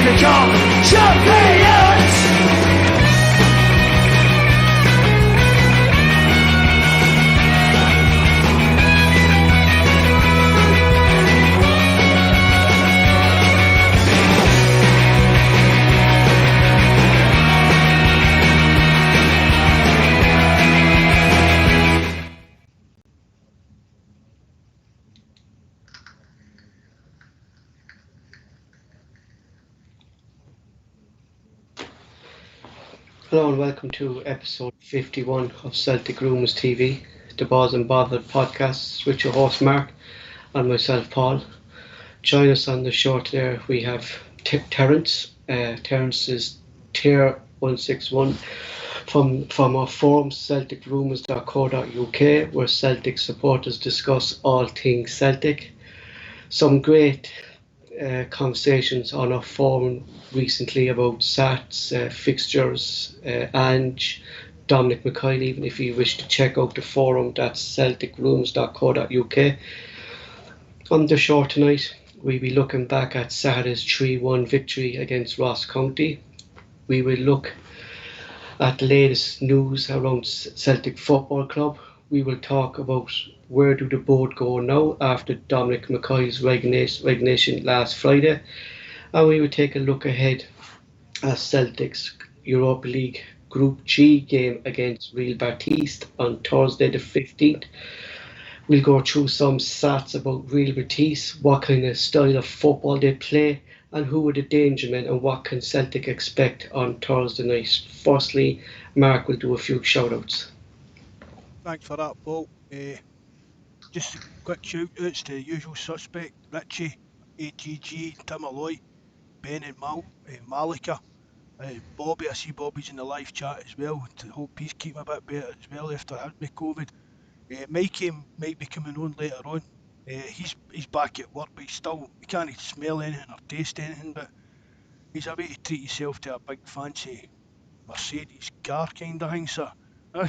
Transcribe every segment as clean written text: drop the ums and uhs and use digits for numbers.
become champions. Hello and welcome to episode 51 of Celtic Rumours TV, the Bawz and Bovril podcast with your host Mark and myself Paul. Join us on the show today. We have Terence. Terence is tier 161 from our forum celticrumours.co.uk, where Celtic supporters discuss all things Celtic. Some great conversations on our forum recently about Sats, fixtures, Ange, Dominic McKay. Even if you wish to check out the forum, that's celticrumours.co.uk. On the show tonight, we'll be looking back at Saturday's 3-1 victory against Ross County. We will look at the latest news around Celtic Football Club. We will talk about where do the board go now after Dominic McKay's resignation last Friday. And we will take a look ahead at Celtic's Europa League Group G game against Real Betis on Thursday the 15th. We'll go through some stats about Real Betis, what kind of style of football they play, and who are the danger men and what can Celtic expect on Thursday night. Firstly, Mark will do a few shout-outs. Thanks for that, Paul. Just a quick shout-outs to the usual suspect, Richie, AGG, Tim Alloy, Ben and Malika, Bobby. I see Bobby's in the live chat as well. I hope he's keeping a bit better as well after having COVID. Mikey might be coming on later on. He's back at work, but he can't smell anything or taste anything, but he's away to treat himself to a big fancy Mercedes car kind of thing, sir. Well,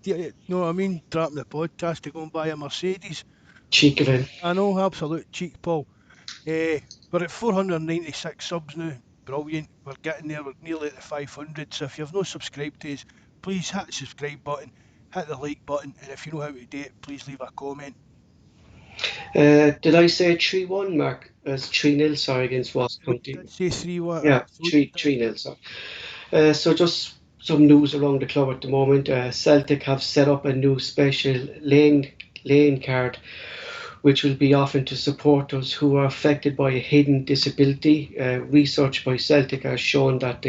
you know what I mean? Dropping the podcast to go and buy a Mercedes. Cheek of him. I know, absolute cheek, Paul. We're at 496 subs now. Brilliant. We're getting there. We're nearly at the 500. So if you've not subscribed to us, please hit the subscribe button, hit the like button, and if you know how to do it, please leave a comment. Did I say 3-1, Mark? It's 3-0, sorry, against Ross County. Did say 3-1? Yeah, 3-0, sorry. So just some news around the club at the moment. Celtic have set up a new special lane card which will be offered to supporters who are affected by a hidden disability. Research by Celtic has shown that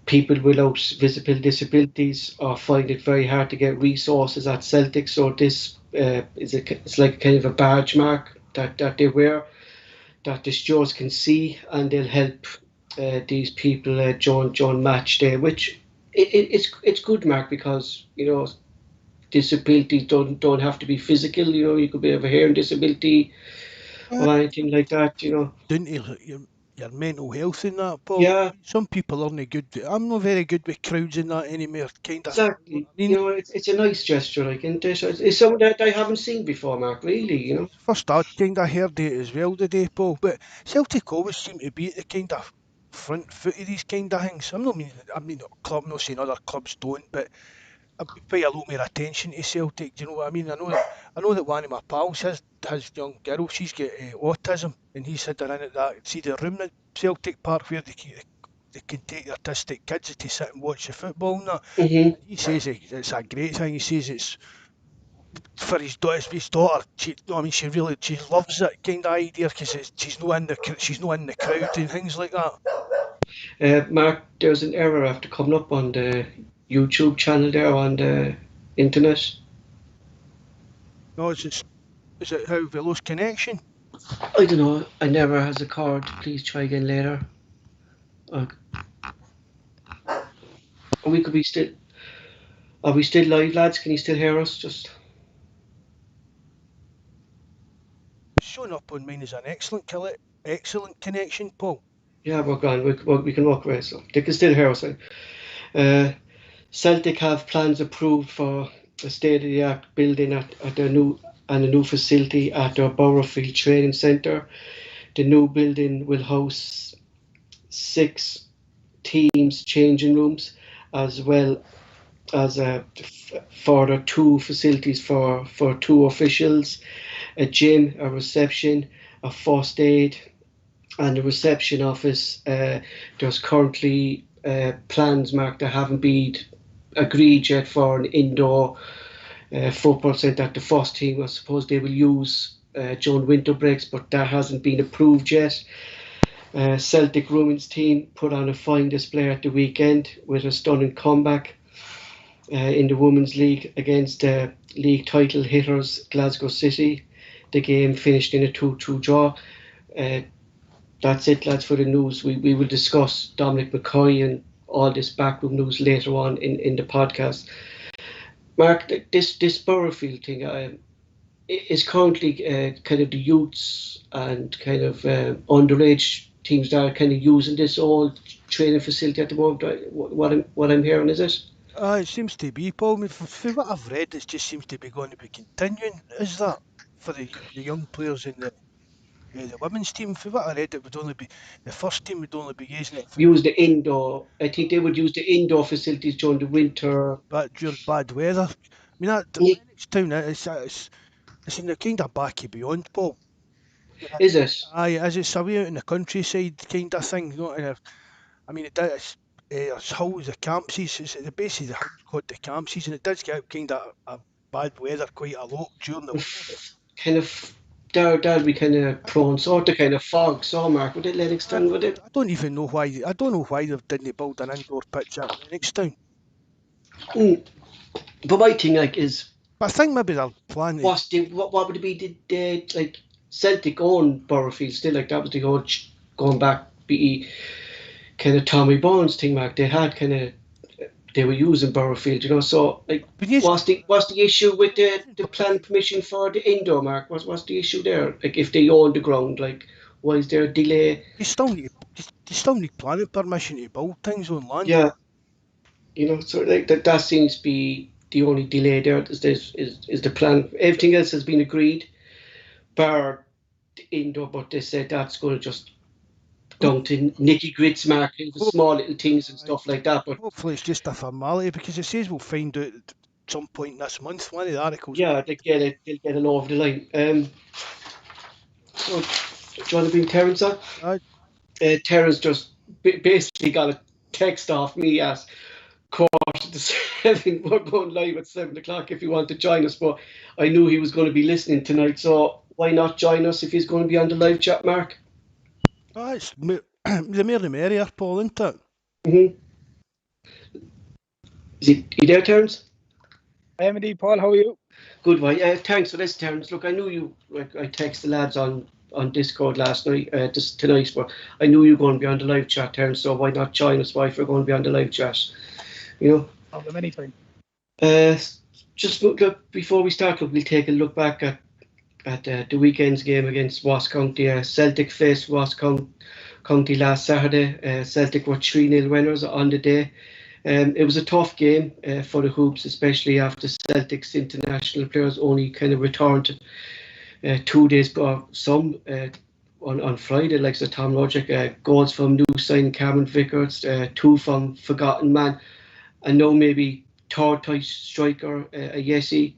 people without visible disabilities find it very hard to get resources at Celtic. So this it's like kind of a badge mark that they wear, that the stewards can see, and they'll help these people join match day, which it's good, Mark, because disabilities don't have to be physical. You could have a hearing disability or anything like that. Didn't your mental health in that, Paul? Yeah. Some people aren't good. I'm not very good with crowds in that anymore. Kind of. Exactly. It's a nice gesture, like, isn't it? It's something that I haven't seen before, Mark. Really, First, I kind of heard it as well today, Paul. But Celtic always seem to be at the kind of front foot of these kind of things. I mean, club. I'm not saying other clubs don't, but I pay a lot more attention to Celtic. Do you know what I mean? I know that one of my pals, his young girl, she's got autism, and he said they're in at that. See the room at Celtic Park where they can take the autistic kids to sit and watch the football and that. Mm-hmm. He says it's a great thing. He says it's for his daughter. She loves that kind of idea because she's not in the crowd and things like that. Mark, there's an error after coming up on the YouTube channel there on the internet. No, is it how we lost connection? I don't know. I never has a card. Please try again later. We could be still. Are we still live, lads? Can you still hear us? Just showing up on mine is an excellent connection, Paul. Yeah, we're gone. We can walk away, so they can still hear us. Celtic have plans approved for a state-of-the-art building at a new facility at their Borough Training Centre. The new building will house 6 teams changing rooms, as well as further 2 facilities for 2 officials, a gym, a reception, a first aid, and the reception office. There's currently plans, Mark, that haven't been agreed yet for an indoor football centre that the first team, I suppose, they will use during winter breaks, but that hasn't been approved yet. Celtic women's team put on a fine display at the weekend with a stunning comeback in the Women's League against league title hitters Glasgow City. The game finished in a 2-2 draw. That's it, lads, for the news. We will discuss Dominic McCoy and all this backroom news later on in the podcast. Mark, this Borofield thing is currently kind of the youths and kind of underage teams that are kind of using this old training facility at the moment. What I'm hearing, is it? It seems to be, Paul. I mean, for what I've read, it just seems to be going to be continuing. Is that for the young players in the women's team? For what I read, it would only be the first team would only be using it for Use the indoor. I think they would use the indoor facilities during the winter. during bad weather. I mean, that Yeah. Lennoxtown, it's in the kind of back beyond, Paul. Is it? Aye, as it's away out in the countryside kind of thing, you know. And I mean, it does. It's house the campsies. It's basically the house called the campsies, and it does get kind of a bad weather quite a lot during the winter. Kind of. That'll be kind of prone sort of kind of fog, so Mark, would it Lennoxtown, would it? I don't even know why. I don't know why they didn't build an indoor pitch at Lennoxtown. But my thing is, But I think maybe they're planning. what would it be? Did like Celtic own Borofield still? Like that was the whole going back be kind of Tommy Bones thing, Mark. They were using Borofield, you know. So like, what's the issue with the plan permission for the indoor, Mark? What's the issue there? Like if they own the ground, like why is there a delay? You still need planning permission to build things on land. Yeah, you know. So like that seems to be the only delay there. Is the plan? Everything else has been agreed, bar the indoor. But they said that's going to just down to nitty gritty, Mark, the small little things and stuff like that. But hopefully it's just a formality, because it says we'll find out at some point this month. One of the articles. Yeah, they'll get it over the line. So, do you want to bring Terence on? Terence just basically got a text off me at 7:15. We're going live at 7 o'clock if you want to join us, but I knew he was going to be listening tonight, so why not join us if he's going to be on the live chat, Mark? It's the more the merrier, Paul, isn't it? Mm-hmm. Is he there, Terence? I am indeed, Paul. How are you? Good, why? Thanks for this, Terence. Look, I knew you. I texted the lads on Discord last night, tonight, but I knew you were going to be on the live chat, Terence. So why not join us? Why if we're going to be on the live chat? You know. Problem anytime. Just look before we start. Look, we'll take a look back at the weekend's game against Ross County. Celtic faced Ross County last Saturday. Celtic were 3-0 winners on the day. It was a tough game for the Hoops, especially after Celtic's international players only kind of returned 2 days or some on Friday, like so Tom Logic, goals from new signing Cameron Vickers, 2 from Forgotten Man, and now maybe third type striker, Yesi.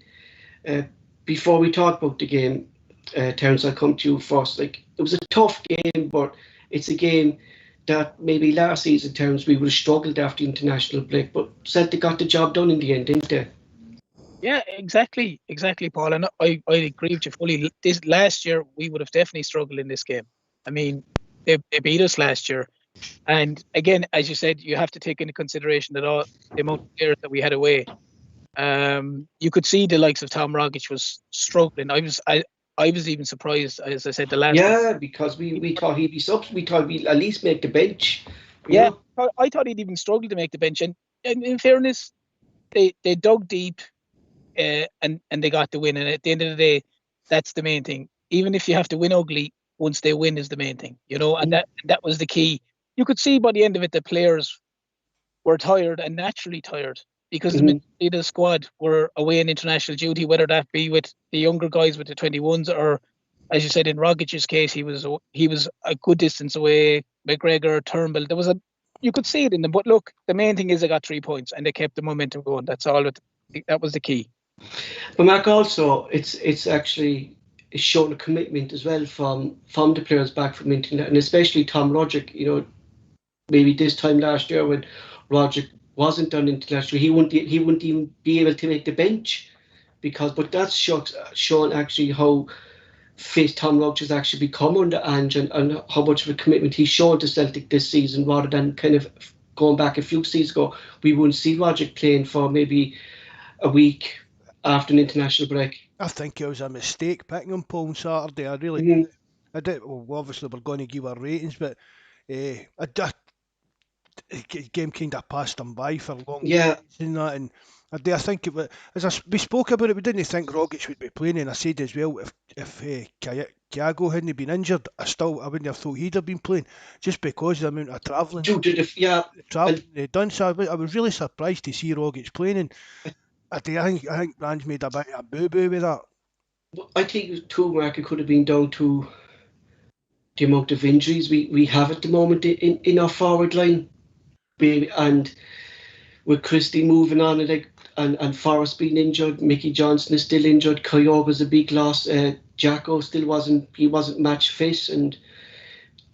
Before we talk about the game, Terence, I'll come to you first. Like, it was a tough game, but it's a game that maybe last season, Terence, we would have struggled after the international break, but Celtic got the job done in the end, didn't they? Yeah, exactly, Paul. And I agree with you fully. This last year, we would have definitely struggled in this game. I mean, they beat us last year. And again, as you said, you have to take into consideration that all the amount of players that we had away. You could see the likes of Tom Rogic was struggling. I was even surprised, as I said, the last. Yeah, because we thought he'd be subs. We thought we'd at least make the bench. Yeah, I thought he'd even struggle to make the bench. And in fairness, they dug deep, and they got the win. And at the end of the day, that's the main thing. Even if you have to win ugly, once they win is the main thing, you know. And that was the key. You could see by the end of it, the players were tired and naturally tired, because the majority of the squad were away in international duty, whether that be with the younger guys with the 21s or as you said, in Rogic's case, he was a good distance away. McGregor, Turnbull, you could see it in them. But look, the main thing is they got 3 points and they kept the momentum going. That's all. That was the key. But Mark, also, it's actually shown a commitment as well from the players back from Internet, and especially Tom Roderick. Maybe this time last year when Roderick wasn't done internationally, he wouldn't even be able to make the bench but that's shown actually how fit Tom Roderick has actually become under Ange and how much of a commitment he's shown to Celtic this season, rather than kind of going back a few seasons ago. We wouldn't see Roderick playing for maybe a week after an international break. I think it was a mistake picking him, Paul, on Saturday. I really Mhm. I did. Well, obviously we're going to give our ratings, but the game kind of passed him by for long. Yeah. And that, and I think it was, we spoke about it, we didn't think Rogic would be playing, and I said as well, if Thiago hadn't been injured, I wouldn't have thought he'd have been playing, just because of the amount of travelling they'd done. So I was really surprised to see Rogic playing, and I think Brands made a bit of a boo-boo with that. I think too, Mark, it could have been down to the amount of injuries we have at the moment in our forward line, and with Christie moving on and Forrest being injured, Mickey Johnson is still injured, Kyogo's a big loss, Jacko still wasn't match fit, and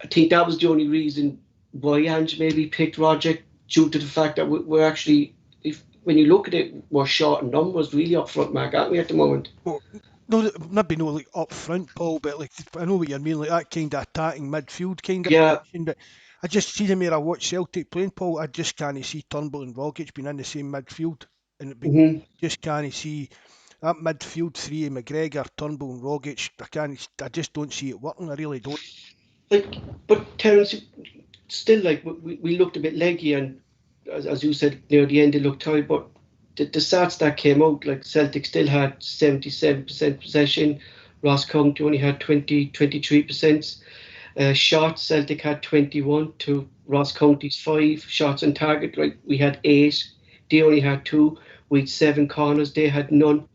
I think that was the only reason why Ange maybe picked Roger, due to the fact that we're actually, when you look at it, we're short in numbers really up front, Mark, aren't we, at the moment? Well, no, maybe not like up front, Paul, but like I know what you mean, like that kind of attacking midfield kind of position, but I just see the more I watch Celtic playing, Paul, I just can't see Turnbull and Rogic being in the same midfield, and just can't see that midfield three, McGregor, Turnbull and Rogic. I just don't see it working. I really don't. But Terence, still, we looked a bit leggy, and as you said, near the end they looked tired, but the stats that came out, like Celtic still had 77% possession, Ross County only had 23%. Shots, Celtic had 21 to Ross County's 5. Shots on target, like we had 8, they only had 2. We had 7 corners, they had none.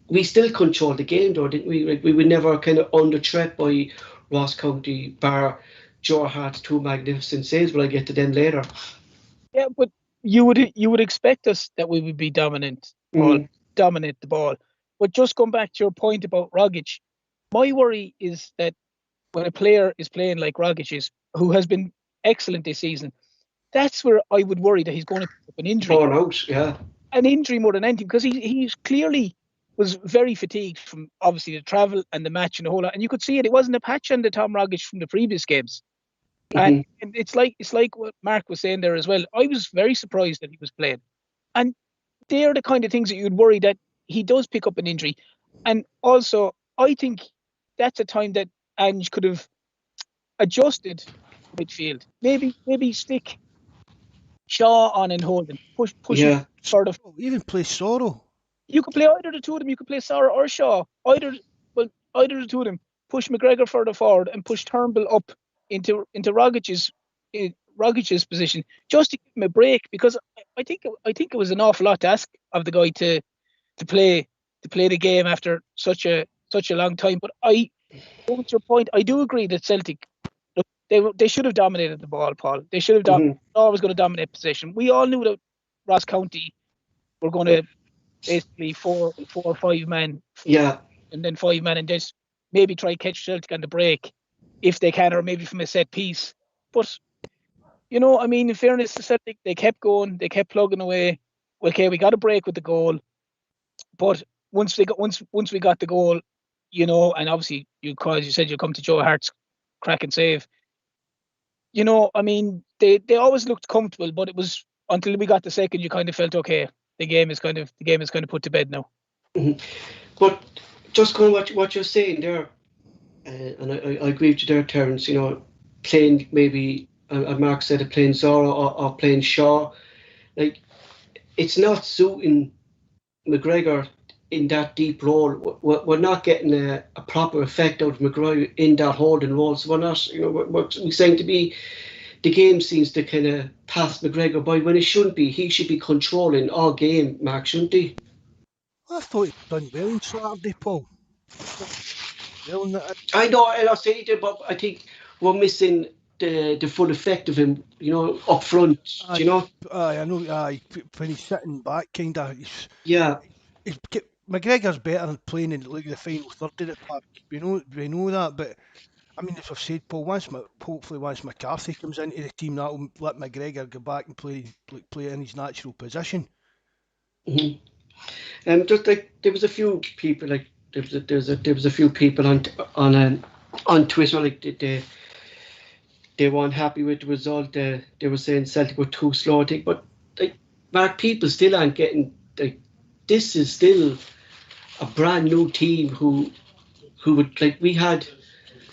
We still controlled the game though, didn't we? We were never kind of under threat by Ross County, bar Joe Hart's 2 magnificent saves, but I'll get to them later. Yeah, but you would expect us that we would be dominant, dominate the ball. But just going back to your point about Rogic, my worry is that when a player is playing like Rogic is, who has been excellent this season, that's where I would worry that he's going to pick up an injury. Torn out, yeah. An injury more than anything, because he clearly was very fatigued from obviously the travel and the match and the whole lot. And you could see it. It wasn't a patch on the Tom Rogic from the previous games. And it's like what Mark was saying there as well. I was very surprised that he was playing. And they're the kind of things that you'd worry that he does pick up an injury. And also, I think that's a time that Ange could have adjusted midfield. Maybe stick Shaw on and hold him. Push him sort of. Even play Sorrow. You could play either the two of them. You could play Sorrow or Shaw. Either the two of them. Push McGregor further forward and push Turnbull up into Rogic's position, just to give him a break, because I think it was an awful lot to ask of the guy to play the game after such a long time. But with your point, I do agree that Celtic, look, they should have dominated the ball, Paul. They should have always going to dominate possession. We all knew that Ross County were going to basically four or 5 men, and then 5 men, and just maybe try catch Celtic on the break if they can, or maybe from a set piece. But in fairness to Celtic, they kept going, they kept plugging away. Okay, we got a break with the goal, but once we got the goal, and obviously you said you come to Joe Hart's cracking save. They always looked comfortable, but it was until we got the second you kind of felt okay. The game is kind of put to bed now. Mm-hmm. But just going what you're saying there. And I agree with you there, Terence. Playing maybe, as Mark said, playing Zora or playing Shaw, like it's not suiting McGregor in that deep role. We're not getting a proper effect out of McGregor in that holding role. So we're not, we're saying to be, the game seems to kind of pass McGregor by when it shouldn't be. He should be controlling all game, Mark, shouldn't he? I thought he done well on Saturday, Paul. well. And I know, and I say it, but I think we're missing the full effect of him, up front, I know. When he's sitting back, kind of, Yeah. he's McGregor's better than playing in like the final third of the park. We know that, but I mean, as I've said, Paul, hopefully once McCarthy comes into the team, that will let McGregor go back and play in his natural position. hmm Just like there was a few people, like there was a few people on Twitter, like they weren't happy with the result. They were saying Celtic were too slow, I think. But like, Mark, people still aren't getting, like, this is still a brand new team who would, like, we had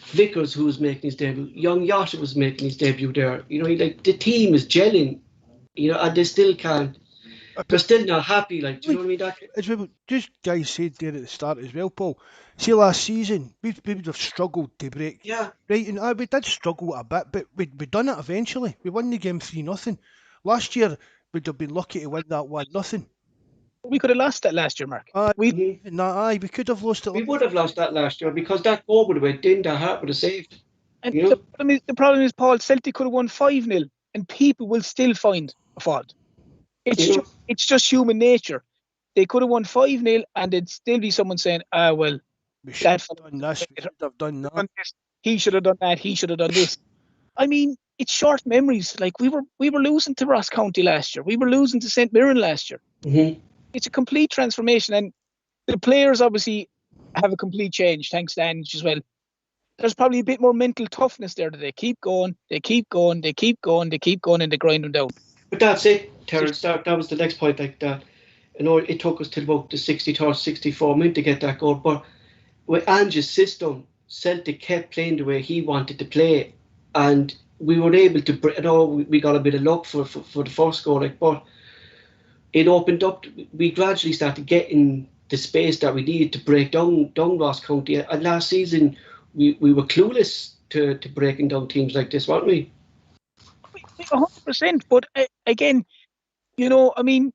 Vickers who was making his debut, young Yota was making his debut there. Like, the team is gelling, and they still can't. They're still not happy, like, do you know what I mean? As we just guys said there at the start as well, Paul. See, last season we would have struggled to break. Yeah. Right, and we did struggle a bit, but we done it eventually. We won the game 3-0. Last year we'd have been lucky to win that 1-0. We could have lost that last year, Mark. We could have lost it. We would have lost that last year because that goal would have went in, that heart would have saved. And the problem is, Paul, Celtic could have won 5-0 and people will still find a fault. It's just human nature. They could have won 5-0 and there'd still be someone saying, well, we should have done this, we should have done that. He should have done that, he should have done this. I mean, it's short memories. Like, we were losing to Ross County last year. We were losing to St. Mirren last year. Mm-hmm. It's a complete transformation, and the players obviously have a complete change, thanks to Ange as well. There's probably a bit more mental toughness there that they keep going, and they grind them down. But that's it, Terence. That was the next point. Like that, it took us till about the 63rd, 64 minute to get that goal. But with Ange's system, Celtic kept playing the way he wanted to play, and we were able to. We got a bit of luck for the first goal, but it opened up. We gradually started getting the space that we needed to break down Ross County. And last season, we were clueless to breaking down teams like this, weren't we? 100%. But again, I mean,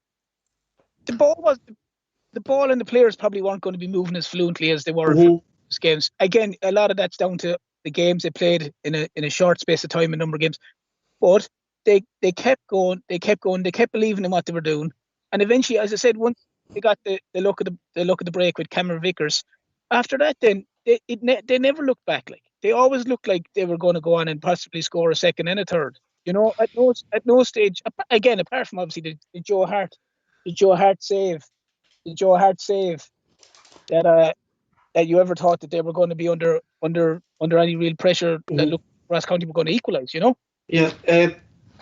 the ball and the players probably weren't going to be moving as fluently as they were in these games. Again, a lot of that's down to the games they played in a short space of time, a number of games. But they kept going, they kept believing in what they were doing. And eventually, as I said, once they got the look of the break with Cameron Vickers, after that, then they never looked back. Like, they always looked like they were going to go on and possibly score a second and a third. At no stage, again, apart from obviously the Joe Hart save that you ever thought that they were going to be under any real pressure that Ross County were going to equalise. Yeah,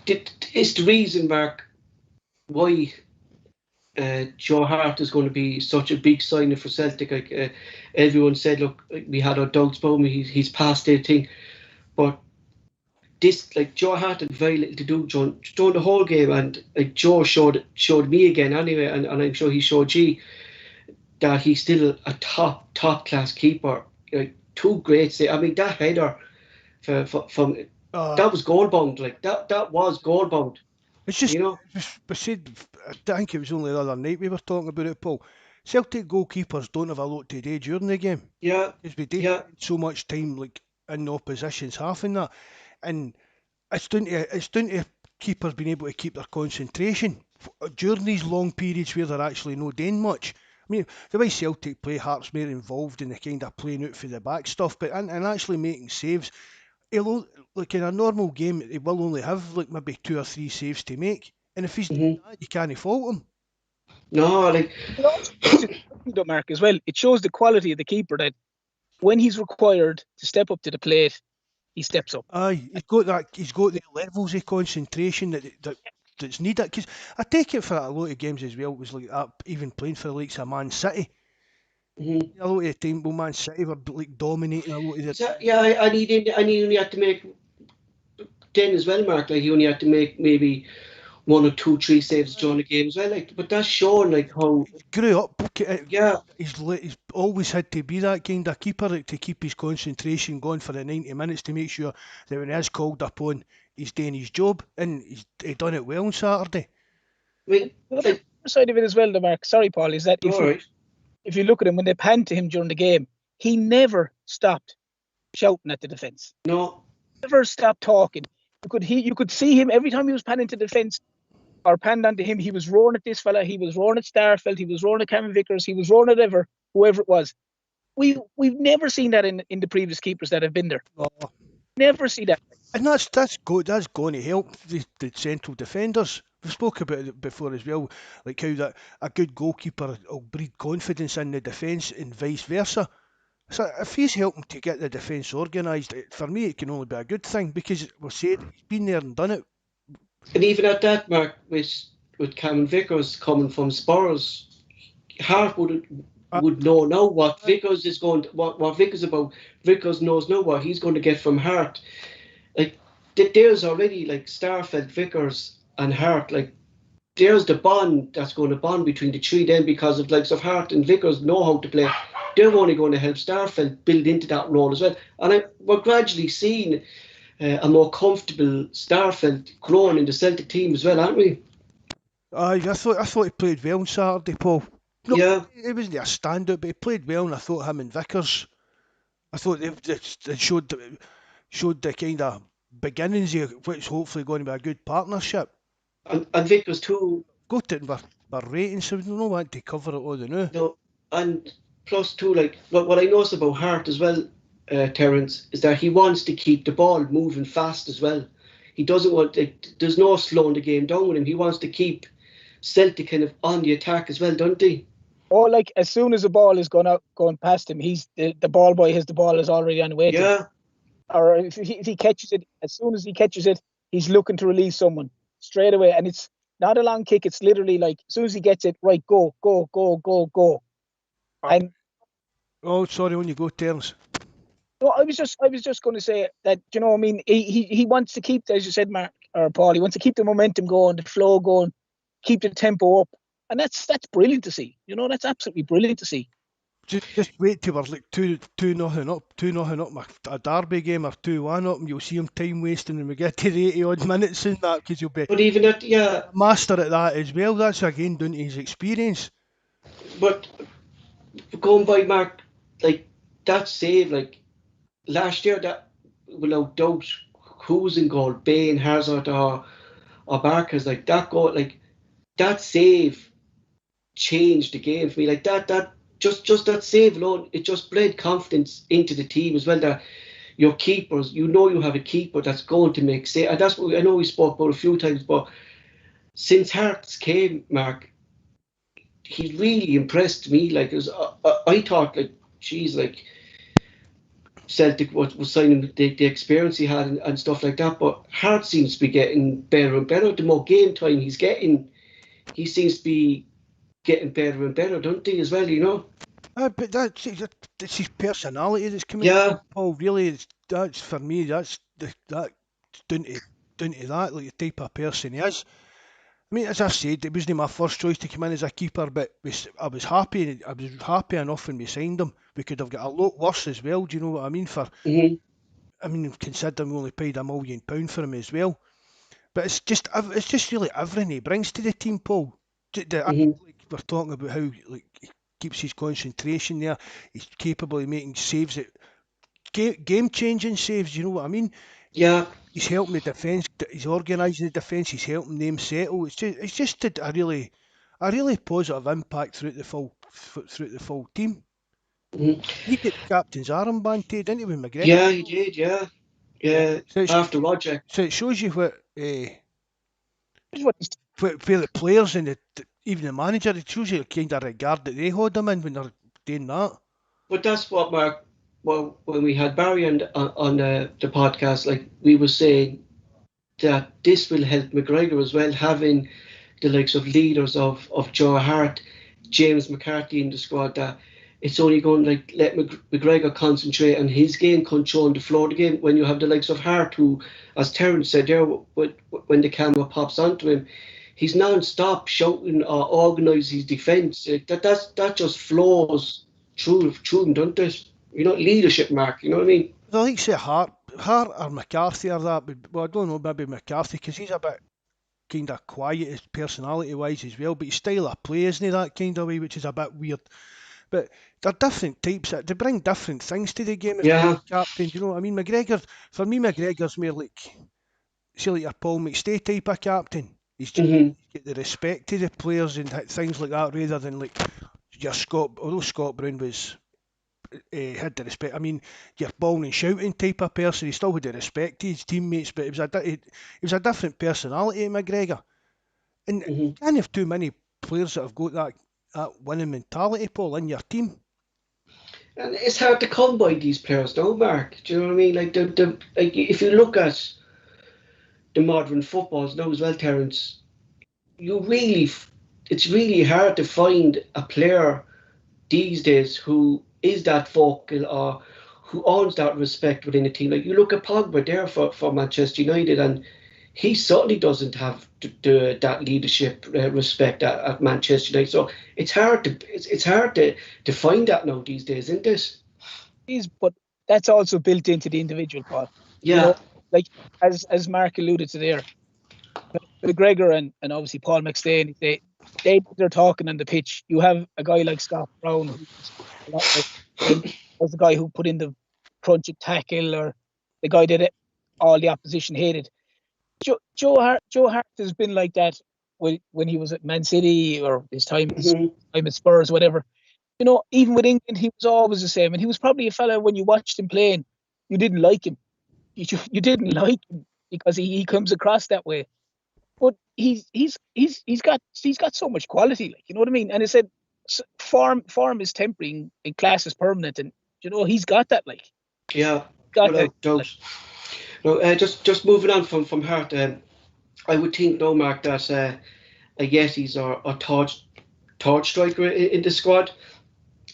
it's the reason, Mark, why Joe Hart is going to be such a big signing for Celtic. Like, everyone said, look, we had our doubts about him. He's past everything, but this, like, Joe Hart had very little to do during the whole game, and like Joe showed me again anyway, and I'm sure he showed G that he's still a top class keeper. Like, two great saves. I mean, that header from that was goal bound. Like, that was goal bound. It's just, we said, I think it was only the other night we were talking about it, Paul. Celtic goalkeepers don't have a lot to do during the game. Yeah. Because we do spend so much time, like, in the opposition's half and that. And it's down to keepers being able to keep their concentration during these long periods where they're actually not doing much. I mean, the way Celtic play, Hart's more involved in the kind of playing out for the back stuff, but and actually making saves. Like, in a normal game, he will only have like maybe 2 or 3 saves to make, and if he's doing that, you can't fault him. No, like, Mark, as well, it shows the quality of the keeper that when he's required to step up to the plate, he steps up. He's got the levels of concentration that's needed. Because I take it for a lot of games as well, it was like that, even playing for the likes of Man City. A lot of the time, Man City were like dominating a lot of the. Yeah, and he only had to make then as well, Mark. Like, he only had to make maybe 1 or 2, 3 saves during the game as well. Like, but that's showing like how he grew up. Yeah, he's always had to be that kind of keeper, like, to keep his concentration going for the 90 minutes to make sure that when he is called upon, he's doing his job, and he done it well on Saturday. I mean, the other side of it as well, though, Mark. Sorry, Paul, is that if you look at him when they pan to him during the game, he never stopped shouting at the defence. No. Never stopped talking. You could see him every time he was panning to defence or panned onto him. He was roaring at this fella. He was roaring at Starfelt. He was roaring at Cameron Vickers. He was roaring at whoever it was. We've never seen that in the previous keepers that have been there. Oh. Never see that. And that's good. That's going to help the central defenders. We spoke about it before as well, like how that a good goalkeeper will breed confidence in the defence and vice versa. So if he's helping to get the defence organised, for me it can only be a good thing, because we said he's been there and done it. And even at that, Mark, with Cameron Vickers coming from Spurs, Hart would know now what Vickers is going to, what Vickers about. Vickers knows now what he's going to get from Hart. Like there's already like Starfelt, Vickers, and Hart. Like there's the bond that's going to bond between the three. Then because of likes of Hart and Vickers know how to play, they're only going to help Starfelt build into that role as well. And we're gradually seeing a more comfortable Starfelt growing in the Celtic team as well, aren't we? I thought he played well on Saturday, Paul. No, yeah, he wasn't a standout, but he played well, and I thought him and Vickers, I thought they showed the kind of beginnings of what's hopefully going to be a good partnership. And Vickers too. Got it in our ratings, so we don't want to cover it all the now. No, and plus too, like what I noticed about Hart as well, Terence, is that he wants to keep the ball moving fast as well. He doesn't want, there's no slowing the game down with him. He wants to keep Celtic kind of on the attack as well, don't he? Oh, like as soon as the ball is going past him, he's the ball boy has the ball is already on the way. Yeah. Or if he catches it, as soon as he catches it, he's looking to release someone straight away. And it's not a long kick. It's literally like as soon as he gets it, right, go. And oh, sorry, on you go, Terence. No, I was just going to say that, you know, I mean, he wants to keep, as you said, Mark or Paul, he wants to keep the momentum going, the flow going, keep the tempo up, and that's brilliant to see. You know, that's absolutely brilliant to see. Just wait till we're like 2-0 up, a derby game or 2-1 up, and you'll see him time wasting when we get to the 80 odd minutes in that, because you'll be but even at master at that as well. That's again down to his experience. But going by Mark, like that save, like last year, that without doubt, who was in goal, Bain, Hazard, or Barker's, like that goal, like that save changed the game for me. Like that just that save alone, it just bred confidence into the team as well, that your keepers, you know, you have a keeper that's going to make save. And that's what I know we spoke about a few times, but since Hearts came, Mark, he really impressed me. Like, it was, I thought, like, geez, like Celtic was signing the experience he had and stuff like that. But Hart seems to be getting better and better. The more game time he's getting, he seems to be getting better and better, don't he, as well, you know? But that's his personality that's coming. Yeah. Paul, really, that's for me, that's down to that, like the type of person he is. I mean, as I said, it wasn't my first choice to come in as a keeper, but I was happy enough when we signed him. We could have got a lot worse as well, do you know what I mean? I mean, considering we only paid £1 million for him as well. But it's just really everything he brings to the team, Paul. Like we're talking about how like he keeps his concentration there. He's capable of making saves, game-changing saves, you know what I mean? Yeah. He's helping the defence. He's organising the defence. He's helping them settle. It's just a really positive impact throughout the full team. He got the captain's armband, didn't he, with McGregor? Yeah, he did. Yeah. So after Roger. So it shows you what the players and even the manager, it shows you the kind of regard that they hold him in when they're doing that. But that's what, Mark. Well, when we had Barry on the podcast, like we were saying that this will help McGregor as well, having the likes of leaders of Joe Hart, James McCarthy in the squad, that it's only going to like let McGregor concentrate on his game, controlling the flow of the game. When you have the likes of Hart, who, as Terence said there, when the camera pops onto him, he's non-stop shouting or organising his defence. That just flows through him, doesn't it? You know, leadership, Mark, you know what I mean? I think say Hart or McCarthy or that, but well, I don't know, maybe McCarthy, because he's a bit kind of quiet personality-wise as well, but his style of play isn't that kind of way, which is a bit weird. but they're different types. They bring different things to the game. If Yeah. you're captain, do you know what I mean? For me, McGregor's more like, see, like a Paul McStay type of captain. He's just Hmm. get the respect to the players and things like that, rather than like your Scott. Although Scott Brown was had the respect. I mean, your bawling and shouting type of person. He still had the respect to his teammates, but it was a different personality, McGregor. And Hmm. you can't have too many players that have got that winning mentality, Paul, in your team. And it's hard to come by these players, though, Mark. Do you know what I mean? Like if you look at the modern footballs now as well, Terence, it's really hard to find a player these days who is that vocal or who owns that respect within a team. Like you look at Pogba there for Manchester United, and he certainly doesn't have that leadership respect at Manchester United. So it's hard to find that now these days, isn't it? But that's also built into the individual, Paul. You Yeah. know, like as Mark alluded to there, McGregor and obviously Paul McStay, they're talking on the pitch. You have a guy like Scott Brown, who's a lot like, was the guy who put in the crunching tackle, or the guy that all the opposition hated. Joe Hart has been like that when he was at Man City or his time at Spurs, whatever. You know, even with England, he was always the same, and he was probably a fella when you watched him playing, you didn't like him. You didn't like him because he comes across that way. But he's got so much quality, like, you know what I mean. And I said form is temporary and class is permanent, and you know he's got that, like. Yeah, Got without that. doubt. No, just moving on from Hart, I would think, no, Mark, that a Yeti's or a third striker in the squad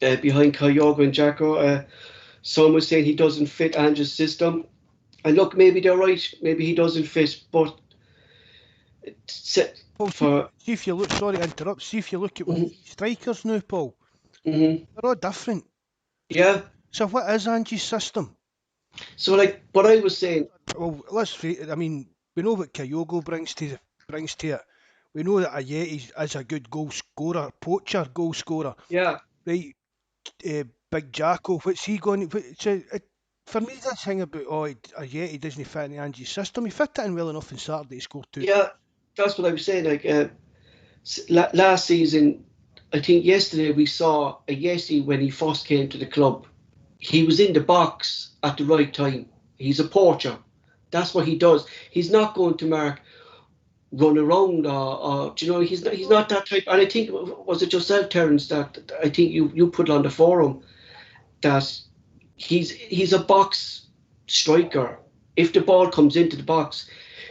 behind Kyogo and Jacko. Some was saying he doesn't fit Ange's system. And look, maybe they're right. Maybe he doesn't fit, but Paul, see if you look. Sorry to interrupt. See if you look at strikers now, Paul. Mm-hmm. They're all different. Yeah. So what is Ange's system? So like what I was saying. Well, let's face it. I mean, we know what Kyogo brings to it. We know that Ayeti is a good goal scorer, goal scorer. Yeah. Right. Big Jacko, what's he going? For me, that thing about Ayeti doesn't fit in Ange's system. He fit it in well enough on Saturday to score 2. Yeah, that's what I was saying. Like last season, I think yesterday we saw Ayeti when he first came to the club. He was in the box at the right time. He's a poacher. That's what he does. He's not going to run around or you know, he's not that type. And I think, was it yourself, Terence, that I think you put on the forum that he's a box striker. If the ball comes into the box,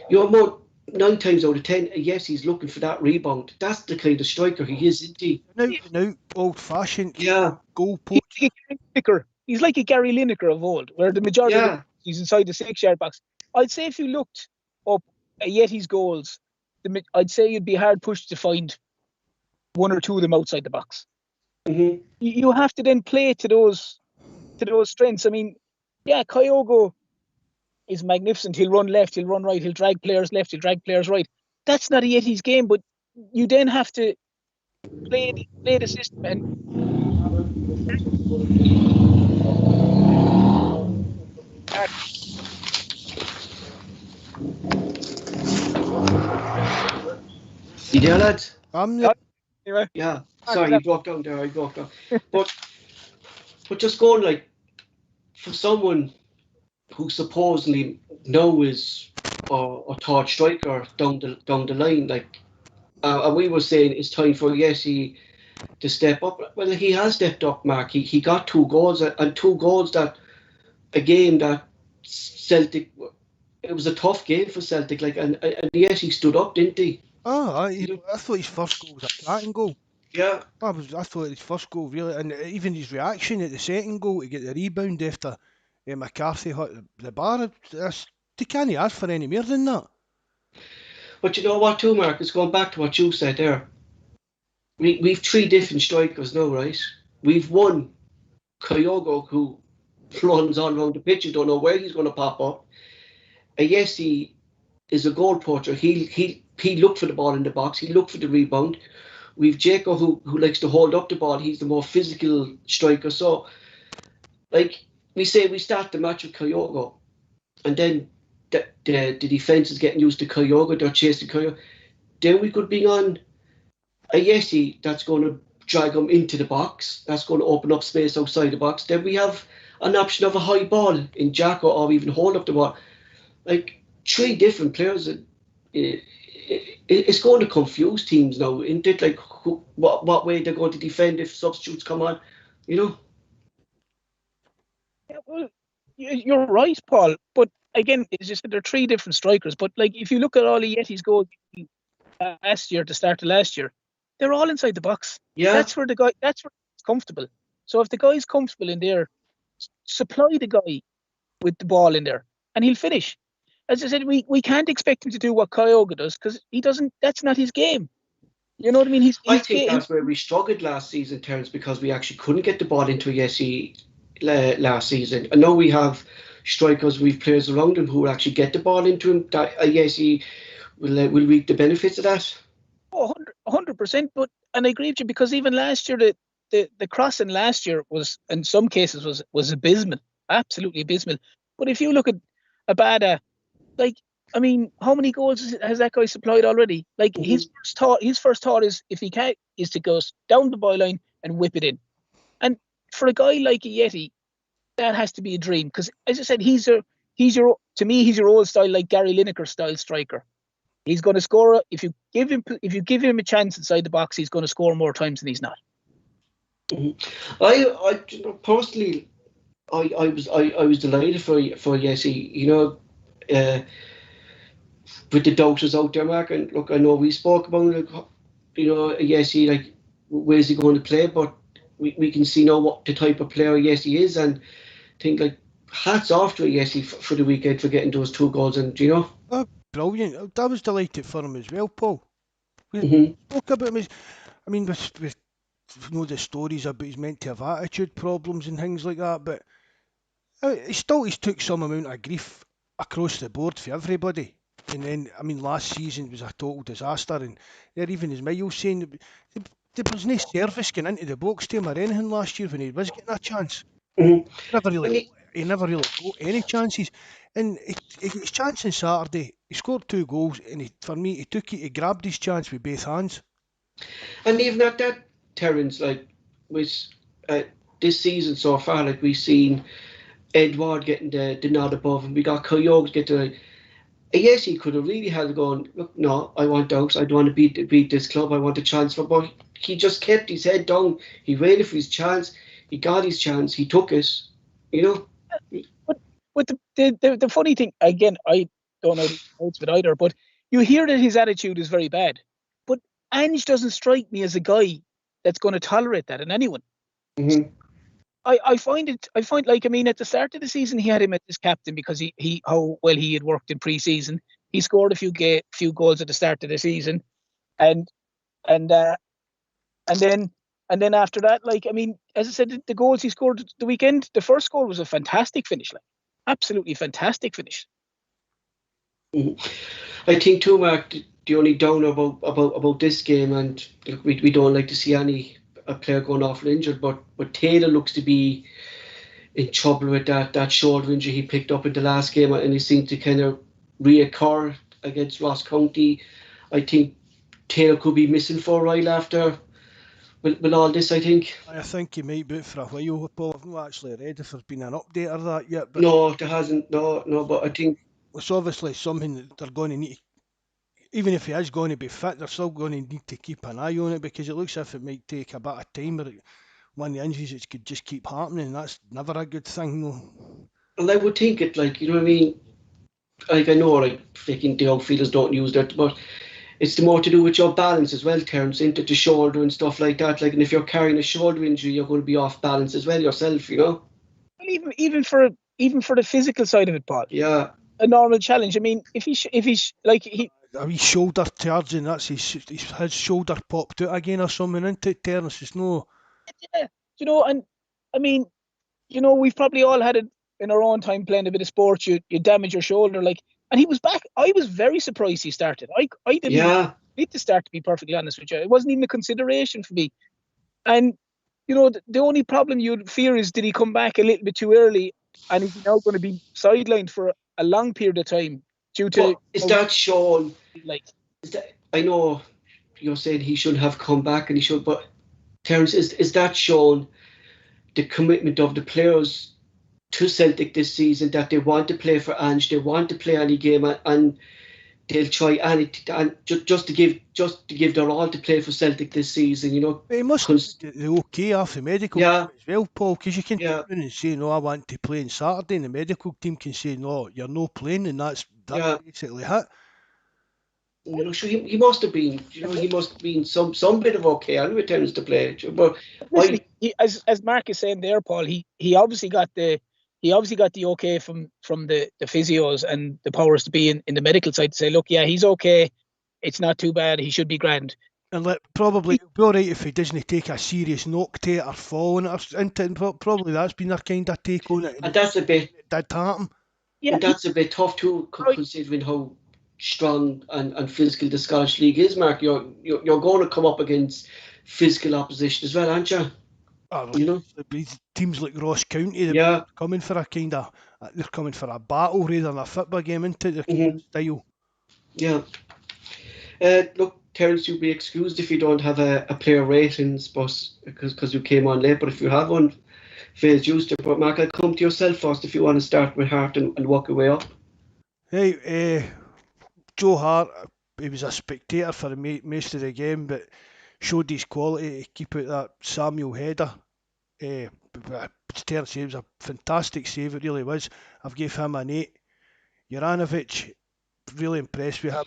you're more 9 times out of 10, yes, he's looking for that rebound. That's the kind of striker he is, isn't he? Now, old-fashioned. Yeah. Goal poacher. He's like a Gary Lineker of old, where the majority of he's inside the 6-yard box. I'd say if you looked up Yeti's goals, I'd say you'd be hard pushed to find 1 or 2 of them outside the box. Mm-hmm. You have to then play to those strengths. I mean, yeah, Kyogo is magnificent. He'll run left, he'll run right, he'll drag players left, he'll drag players right. That's not a Yeti's game, but you then have to play the system. And You there, lads? Anyway. Yeah. Sorry, you broke down there. I broke down. But just going, like, for someone who supposedly now is a third striker down the line, like, and we were saying it's time for Yeti to step up. Well, he has stepped up, Mark. He got 2 goals, and 2 goals that a game that Celtic. It was a tough game for Celtic, like, and Yeti stood up, didn't he? I thought his first goal was a cracking goal. Yeah. I thought his first goal really, and even his reaction at the second goal to get the rebound after McCarthy hit the bar. They can't ask for any more than that. But you know what, too, Mark? It's going back to what you said there. We've 3 different strikers now, right? We've one, Kyogo, who runs all around the pitch. You don't know where he's going to pop up. And yes, he is a goal poacher. He looked for the ball in the box. He looked for the rebound. We've Jaco who likes to hold up the ball. He's the more physical striker. So, like we say, we start the match with Kyogo, and then the defence is getting used to Kyogo. They're chasing Kyogo. Then we could bring on a Yeti that's going to drag him into the box. That's going to open up space outside the box. Then we have an option of a high ball in Jaco, or even hold up the ball. Like 3 different players. It's going to confuse teams now, isn't it? Like what way they're going to defend if substitutes come on, you know? Yeah, well, you're right, Paul. But again, it's just that there are 3 different strikers. But like, if you look at all the Yeti's goals last year, the start of last year, they're all inside the box. Yeah. That's where it's comfortable. So if the guy's comfortable in there, supply the guy with the ball in there, and he'll finish. As I said, we can't expect him to do what Kyogo does, because he doesn't. That's not his game. You know what I mean? I think that's where we struggled last season, Terence, because we actually couldn't get the ball into a Yesi last season. I know we have strikers, we've players around him who will actually get the ball into him. That a Yesi will reap the benefits of that. 100%. But and I agree with you, because even last year the crossing last year was, in some cases, was abysmal, absolutely abysmal. But if you look at Abada, like, I mean, how many goals has that guy supplied already? Like, his first thought is, if he can, is to go down the byline and whip it in. And for a guy like a Yeti, that has to be a dream, because, as I said, he's your old style, like Gary Lineker style striker. He's going to score if you give him a chance inside the box. He's going to score more times than he's not. I personally, I was delighted for Yesi. You know, with the doubters out there, Mark, and look, I know we spoke about it, you know, Yesi, like, where's he going to play? But we can see now what the type of player Yesi is, and think, like, hats off to Yesi for the weekend for getting those 2 goals, and you know. Oh, brilliant! I was delighted for him as well, Paul. We spoke about him. I mean, with know the stories about he's meant to have attitude problems and things like that, but he's took some amount of grief across the board for everybody. And then, I mean, last season was a total disaster, and there, even as Miles saying, there was no service going into the box to him or anything last year when he was getting a chance. He never really got any chances. And he got his chance on Saturday. He scored 2 goals, and for me, he grabbed his chance with both hands. And even at that, Terence, like, with this season so far, like, we've seen Edward getting the nod above, and we got Kyogo getting yes, he could have really had gone, look, no, I want out. I don't want to beat this club. I want a chance for, but he just kept his head down. He waited for his chance. He got his chance. He took it, you know. But the funny thing, again, I don't know the notes with either, but you hear that his attitude is very bad. But Ange doesn't strike me as a guy that's going to tolerate that in anyone. I find like, I mean, at the start of the season, he had him as captain because how well he had worked in pre-season. He scored a few goals at the start of the season, and then after that, like, I mean, as I said, the goals he scored the weekend, the first goal was a fantastic finish, like, absolutely fantastic finish. I think too, Mark, the only downer about this game, and look, we don't like to see a player going off injured, but Taylor looks to be in trouble with that shoulder injury he picked up in the last game, and he seemed to kind of reoccur against Ross County. I think Taylor could be missing for a while after with all this, I think. I think he might be out for a while, Paul. I've not actually read if there's been an update of that yet. But no, there hasn't. No, but I think it's obviously something that they're going to need. Even if he is going to be fit, they're still going to need to keep an eye on it, because it looks as if it might take a bit of time, or one of the injuries it could just keep happening, and that's never a good thing, no. Well, I would think it, like, you know what I mean? Like, I know, like, freaking the outfielders don't use that, but it's more to do with your balance as well, Terence, into the shoulder and stuff like that. Like, and if you're carrying a shoulder injury, you're going to be off balance as well yourself, you know? Even for the physical side of it, Paul. Yeah. A normal challenge. I mean, if he's like he. A wee shoulder charge, and that's his shoulder popped out again or something, into it, Terence. It's no. Yeah, you know, and I mean, you know, we've probably all had it in our own time playing a bit of sports. You damage your shoulder, like, and he was back. I was very surprised he started. I didn't. Yeah. fit to start, to be perfectly honest with you. It wasn't even a consideration for me. And, you know, the only problem you'd fear is, did he come back a little bit too early, and is he now going to be sidelined for a long period of time due to... But is that shown? Like, I know you're saying he shouldn't have come back and he should, but Terence, is that shown the commitment of the players to Celtic this season, that they want to play for Ange, they want to play any game, and they'll try anything, and just to give their all to play for Celtic this season, you know? But he must get the okay off the medical Yeah. team as well, Paul, because you can Yeah. turn and say, no, I want to play on Saturday, and the medical team can say, no, you're no playing, and that's Yeah. basically it. You know, sure, he must have been, you know, he must have been some bit of okay and returns to play. But listen, as Mark is saying there, Paul, he obviously got the okay from the physios and the powers to be in the medical side to say, look, yeah, he's okay, it's not too bad, he should be grand. And probably it'll be all right if he doesn't take a serious knock to it or fall into it. Probably that's been their kind of take on it. And that's a bit... It did happen. Yeah, and that's a bit tough too, considering how strong and physical the Scottish League is, Mark. You're going to come up against physical opposition as well, aren't you? You know, teams like Ross County, they're coming for they're coming for a battle rather than a football game, into their style. Yeah. Look, Terence, you'll be excused if you don't have a player ratings, because you came on late. But if you have one, Faye's used to. But Mark, I'll come to yourself first if you want to start with Hart and work your way up. Hey, Joe Hart, he was a spectator for the most of the game, but showed his quality to keep out that Samuel header. Terence said it was a fantastic save, it really was. I've gave him an 8. Juranovic, really impressed with him.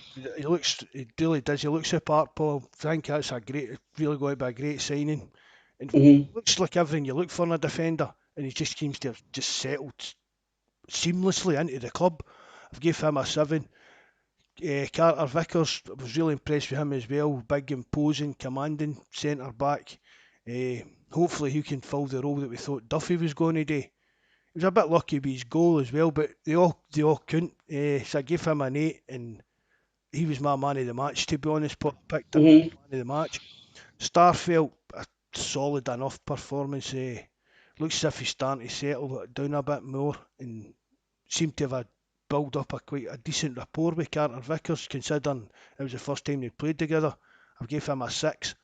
He really does. He looks the part, Paul. I think that's really going to be a great signing. And looks like everything you look for in a defender, and he just seems to have just settled seamlessly into the club. I've gave him a 7. Carter Vickers, I was really impressed with him as well. Big, imposing, commanding centre back. Hopefully he can fill the role that we thought Duffy was going to do. He was a bit lucky with his goal as well, but they all couldn't. So I gave him an 8, and he was my man of the match, to be honest. Picked him man of the match. Starfelt, a solid enough performance. Looks as if he's starting to settle down a bit more, and seemed to have build up quite a decent rapport with Carter Vickers, considering it was the first time they played together. I've gave him a 6.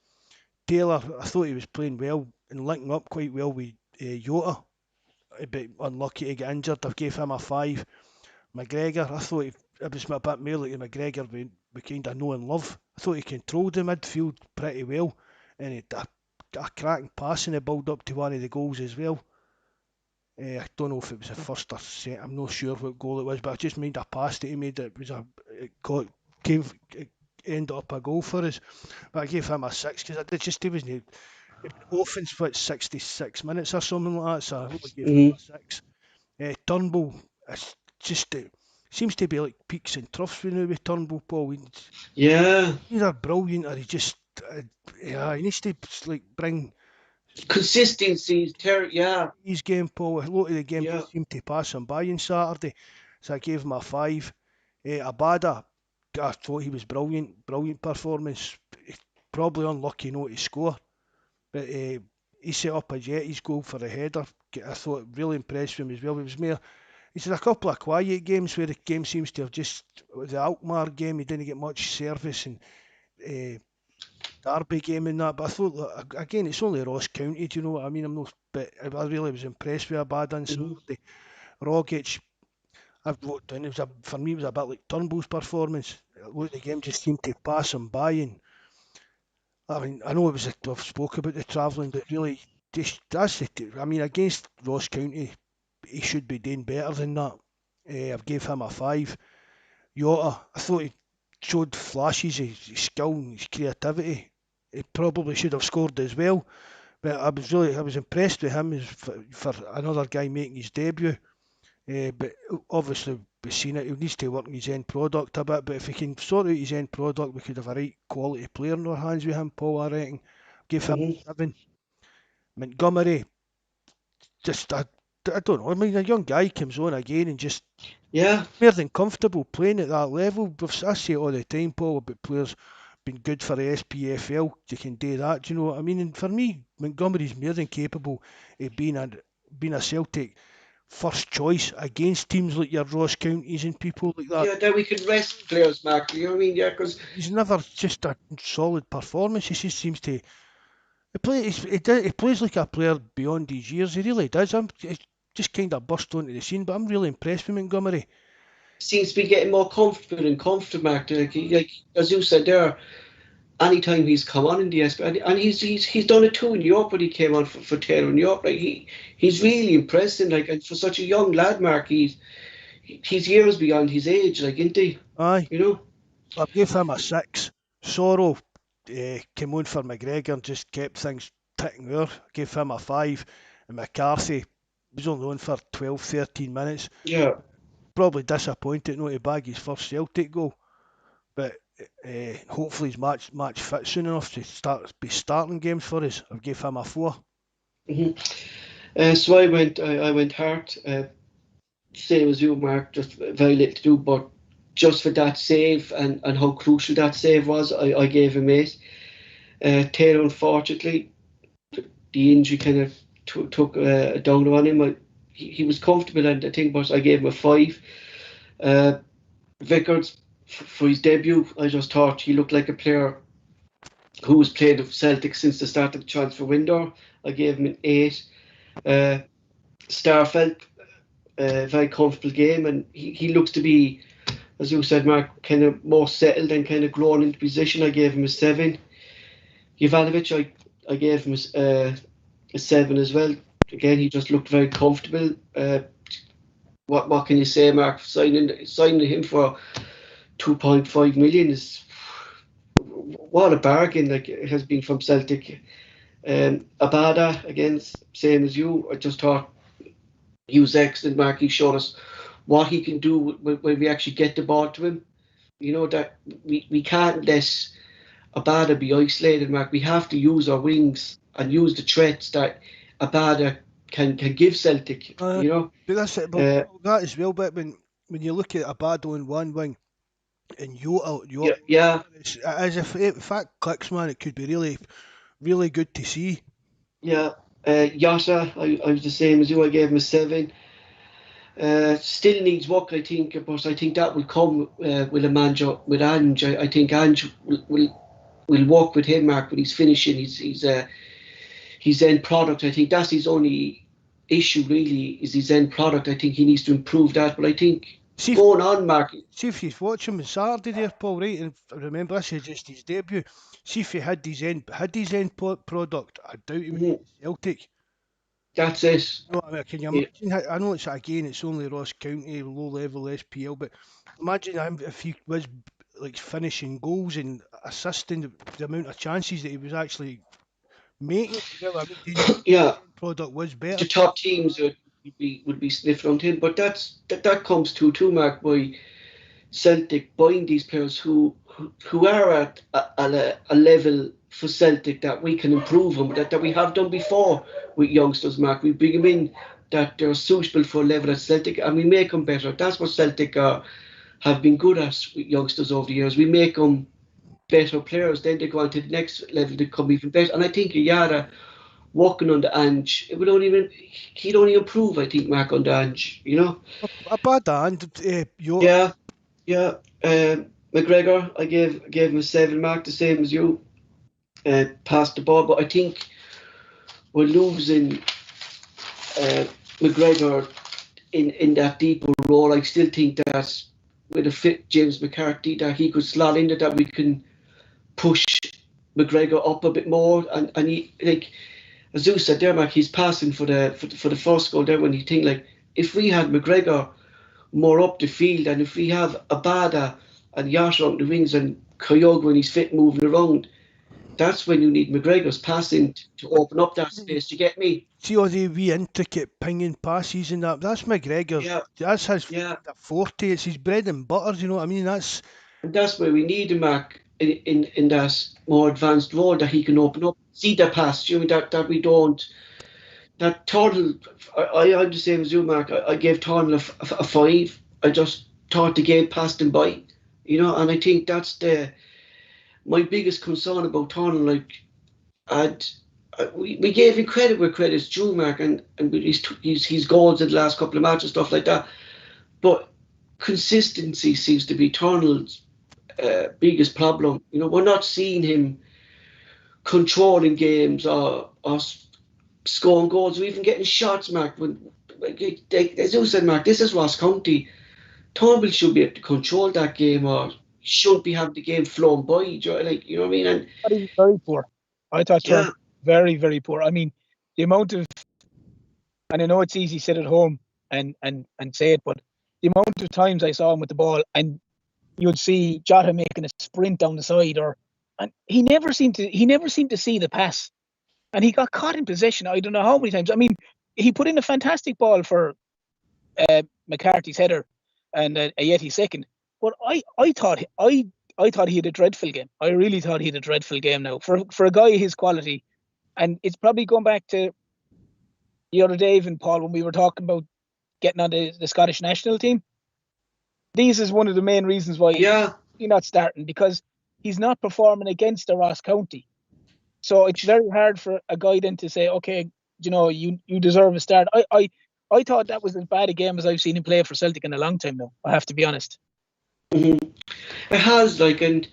Taylor, I thought he was playing well and linking up quite well with Jota, but unlucky to get injured. I've gave him a 5. McGregor, I thought it was a bit more like the McGregor we kind of know and love. I thought he controlled the midfield pretty well, and he had a cracking pass in the build up to one of the goals as well. I don't know if it was the first or second, I'm not sure what goal it was, but I just made a pass that he made that it ended up a goal for us. But I gave him a 6 because he wasn't often for 66 minutes or something like that, so I only gave him a 6. Turnbull, it seems to be like peaks and troughs with Turnbull, Paul. Yeah. Either brilliant or he just, he needs to like bring consistency. His game, Paul. A lot of the games seemed to pass him by on Saturday, so I gave him a 5. Abada, I thought he was brilliant performance. Probably unlucky not to score, but he set up a Jetty's goal for the header. I thought really impressed with him as well. It was more. He's had a couple of quiet games where the game seems to have just, the Alkmaar game, he didn't get much service, and Derby game and that, but I thought, again, it's only Ross County, do you know what I mean? But I really was impressed with Abada on Saturday. Rogic, I've wrote down, for me it was a bit like Turnbull's performance. The game just seemed to pass him by, and I mean, I know I've spoke about the travelling, but really, against Ross County, he should be doing better than that. I've gave him a 5. Jota, I thought he showed flashes of his skill and his creativity. He probably should have scored as well, but I was impressed with him for another guy making his debut. But obviously we've seen it. He needs to work on his end product a bit. But if he can sort out his end product, we could have a right quality player in our hands with him, Paul. I reckon. Give him a 7. Montgomery, just I don't know. I mean, a young guy comes on again and just more than comfortable playing at that level. I say it all the time, Paul, about players been good for the SPFL. You can do that. Do you know what I mean? And for me, Montgomery's more than capable of being a Celtic first choice against teams like your Ross Counties and people like that. Yeah, then we can rest players, Mark. You know what I mean? Yeah, because He's never just a solid performance. He just seems to. He plays like a player beyond his years. He really does. He just kind of burst onto the scene. But I'm really impressed with Montgomery. seems to be getting more comfortable, Mark. Like as you said there, anytime he's come on in the SP, and he's done it too in Europe when he came on for Taylor in Europe. Like he's really impressing. Like, and for such a young lad, Mark, he's years beyond his age. Like, isn't he? Aye. You know. I gave him a 6. Sorrow came on for McGregor and just kept things ticking there. I gave him a 5. And McCarthy was only on for 12, 13 minutes. Yeah. Probably disappointed not to bag his first Celtic goal. But hopefully he's match fit soon enough to be starting games for us. I gave him a 4. So I went Hart. Same as you, Mark. Just very little to do, but just for that save and how crucial that save was, I gave him 8. Taylor, unfortunately, the injury kind of took a down on him. He was comfortable and I think, but I gave him a 5. Vickers, for his debut, I just thought he looked like a player who was playing for Celtic since the start of the transfer window. I gave him an 8. Starfelt, very comfortable game, and he looks to be, as you said, Mark, kind of more settled and kind of grown into position. I gave him a 7. Jovanovic, I gave him a 7 as well. Again, he just looked very comfortable. What can you say, Mark? Signing him for 2.5 million is what a bargain! Like it has been from Celtic. Abada, again, same as you. I just thought he was excellent, Mark. He showed us what he can do when we actually get the ball to him. You know that we can't let Abada be isolated, Mark. We have to use our wings and use the threats that Abada can give Celtic. You know, but that's it. But that as well. But when you look at Abada on one wing and Jota, yeah, as if that clicks, man, it could be really, really good to see. Yeah, Yata, I was the same as you. I gave him a 7. Still needs work, I think, but I think that will come with with Ange. I think Ange will work with him, Mark, when he's finishing his end product. I think that's his only issue, really, is his end product. I think he needs to improve that. But I think going on, Mark. See if you watch him on Saturday there, Paul, right? And remember, this is just his debut. See if he had his end product. I doubt he would be Celtic. That's it. You know, I mean, can you imagine? I know it's only Ross County, low level SPL, but imagine him if he was like finishing goals and assisting the amount of chances that he was actually making. You know, I mean, yeah, product was better. The top teams would be sniffing on him, but that comes too, Mark, by Celtic buying these players who are at a level for Celtic that we can improve them, that we have done before with youngsters, Mark. We bring them in that they're suitable for a level at Celtic and we make them better. That's what Celtic have been good at with youngsters over the years. We make them better players, then they go on to the next level to become even better. And I think Yara working on the Ange, he'd only improve, I think, Mark, on the Ange, you know. A bad hand, Yeah. McGregor, I gave him a 7, Mark, the same as you. Passed the ball, but I think we're losing McGregor in that deeper role. I still think that with a fit James McCarthy, that he could slot into that we can push McGregor up a bit more, and he, like as you said there, Mark, he's passing for the first goal there. When you think, like, if we had McGregor more up the field, and if we have Abada and Yasha on the wings and Kyogo when he's fit moving around, that's when you need McGregor's passing to open up that space. Do you get me? See all the wee intricate pinging passes and that's McGregor. Yeah. That's his forte. It's his bread and butter. You know what I mean? That's where we need him, Mark, in that more advanced role that he can open up. See the pass, you know, that we don't. That Turnbull, I'm the same as you, Mark. I gave Turnbull a 5. I just thought the game passed him by, you know, and I think that's the my biggest concern about Turnell, like, we gave him credit where credit's due, Mark, and his goals in the last couple of matches, stuff like that. But consistency seems to be Turnell's biggest problem. You know, we're not seeing him controlling games or scoring goals or even getting shots, Mark. As you said, Mark, this is Ross County. Turnbull should be able to control that game, or shouldn't be having the game flown by. You know what I mean? And he was very poor. I thought Turnbull very, very poor. I mean, the amount of, and I know it's easy to sit at home and say it, but the amount of times I saw him with the ball, and you'd see Jota making a sprint down the side, and he never seemed to see the pass, and he got caught in possession. I don't know how many times. I mean, he put in a fantastic ball for McCarthy's header and a Yeti second, but I thought he had a dreadful game. I really thought he had a dreadful game now for a guy his quality. And it's probably going back to the other day, even Paul, when we were talking about getting on the Scottish national team. This is one of the main reasons why he's not starting, because he's not performing against the Ross County. So it's very hard for a guy then to say, okay, you know, you deserve a start. I thought that was as bad a game as I've seen him play for Celtic in a long time now, I have to be honest. Mm-hmm. It has, like, and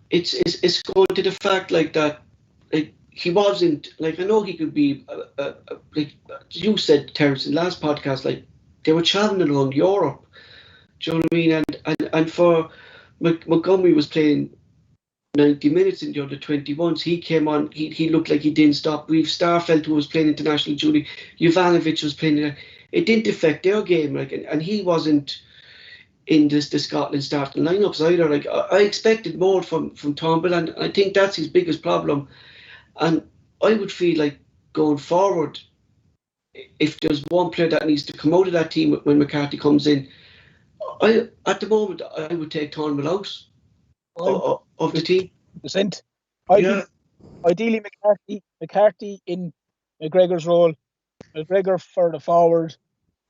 it's going to the fact, like, that, like, he wasn't, like, I know he could be, like you said, Terence, in the last podcast, like, they were travelling around Europe. Do you know what I mean? And for Montgomery was playing 90 minutes in the under 21s. He came on, he looked like he didn't stop. We've Starfelt, who was playing international duty. Jovanovic was playing. It didn't affect their game, like, and he wasn't in the Scotland starting lineups either. Like, I expected more from Turnbull, and I think that's his biggest problem. And I would feel like going forward, if there's one player that needs to come out of that team when McCarthy comes in, at the moment I would take Turnbull out of the team. %. I think ideally McCarthy in McGregor's role, McGregor further forward,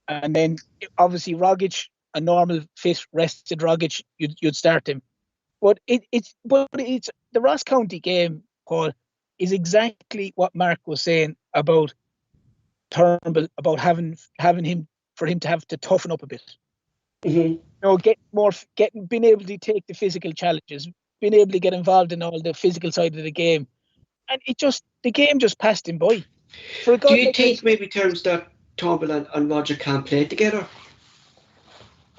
and then obviously Rogic, a normal fit rested Rogic, you'd start him. But it's the Ross County game, Paul, is exactly what Mark was saying about Turnbull, about having him, for him to have to toughen up a bit. Mm-hmm. You know, being able to take the physical challenges, being able to get involved in all the physical side of the game, and the game just passed him by. Do you think maybe terms that Turnbull and Roger can't play together?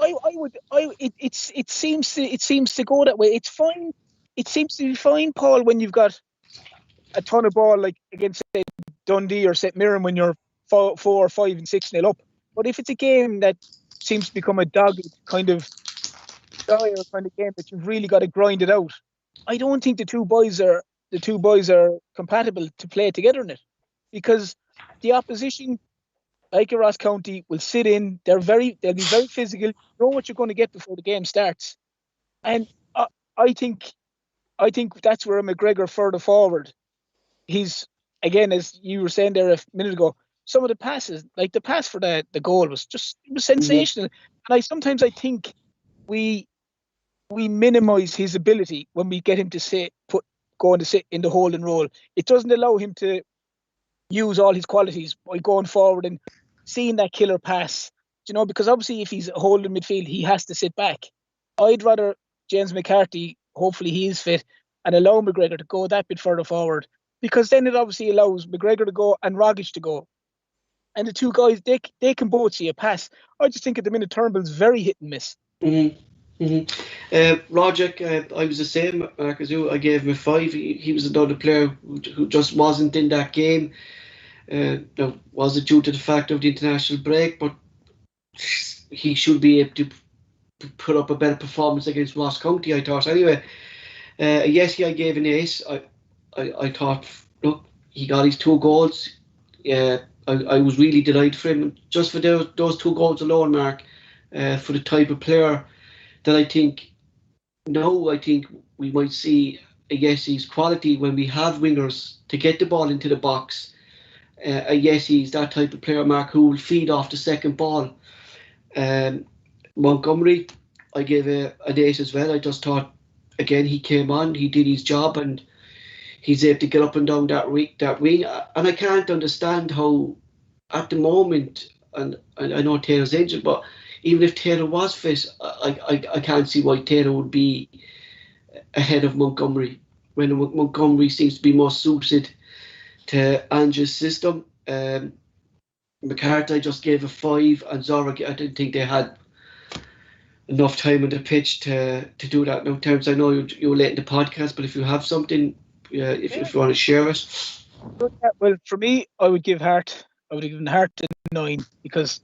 It seems to go that way. It's fine. It seems to be fine, Paul, when you've got a ton of ball, like against, say, Dundee or St Mirren, when you're 4 or 5 and 6-0 up. But if it's a game that seems to become a dogged kind of dire kind of game that you've really got to grind it out, I don't think the two boys are compatible to play together in it, because the opposition, like a Ross County, will sit in. They'll be very physical. You know what you're going to get before the game starts, and I think that's where McGregor further forward. He's, again, as you were saying there a minute ago, some of the passes, like the pass for the goal, was sensational. And I think we minimise his ability when we get him to go and sit in the holding role. It doesn't allow him to use all his qualities by going forward and seeing that killer pass. You know, because obviously if he's holding midfield, he has to sit back. I'd rather James McCarthy, hopefully he is fit, and allow McGregor to go that bit further forward, because then it obviously allows McGregor to go and Rogic to go. And the two guys, they can both see a pass. I just think at the minute Turnbull's very hit and miss. Mm-hmm. Mm-hmm. Rogic, I was the same, Mark, as you. I gave him a 5. He was another player who just wasn't in that game. Now, was it due to the fact of the international break? But he should be able to put up a better performance against Ross County, I thought. Anyway, yes, I gave an ace. I thought, look, he got his 2 goals. I was really delighted for him, just for those 2 goals alone, Mark, for the type of player that I think we might see Yessi's quality when we have wingers to get the ball into the box. Yessi's that type of player, Mark, who will feed off the second ball. Montgomery, I gave an 8 as well. I just thought again, he came on, he did his job, and he's able to get up and down that wing. And I can't understand how, at the moment, and I know Taylor's injured, but even if Taylor was fit, I can't see why Taylor would be ahead of Montgomery when Montgomery seems to be more suited to Ange's system. McCarthy just gave a 5, and Zorro, I didn't think they had enough time on the pitch to do that. Now, Terence, I know you were late in the podcast, but if you have something, if you want to share it. Well, for me, I would give Hart. I would have given Hart a 9 because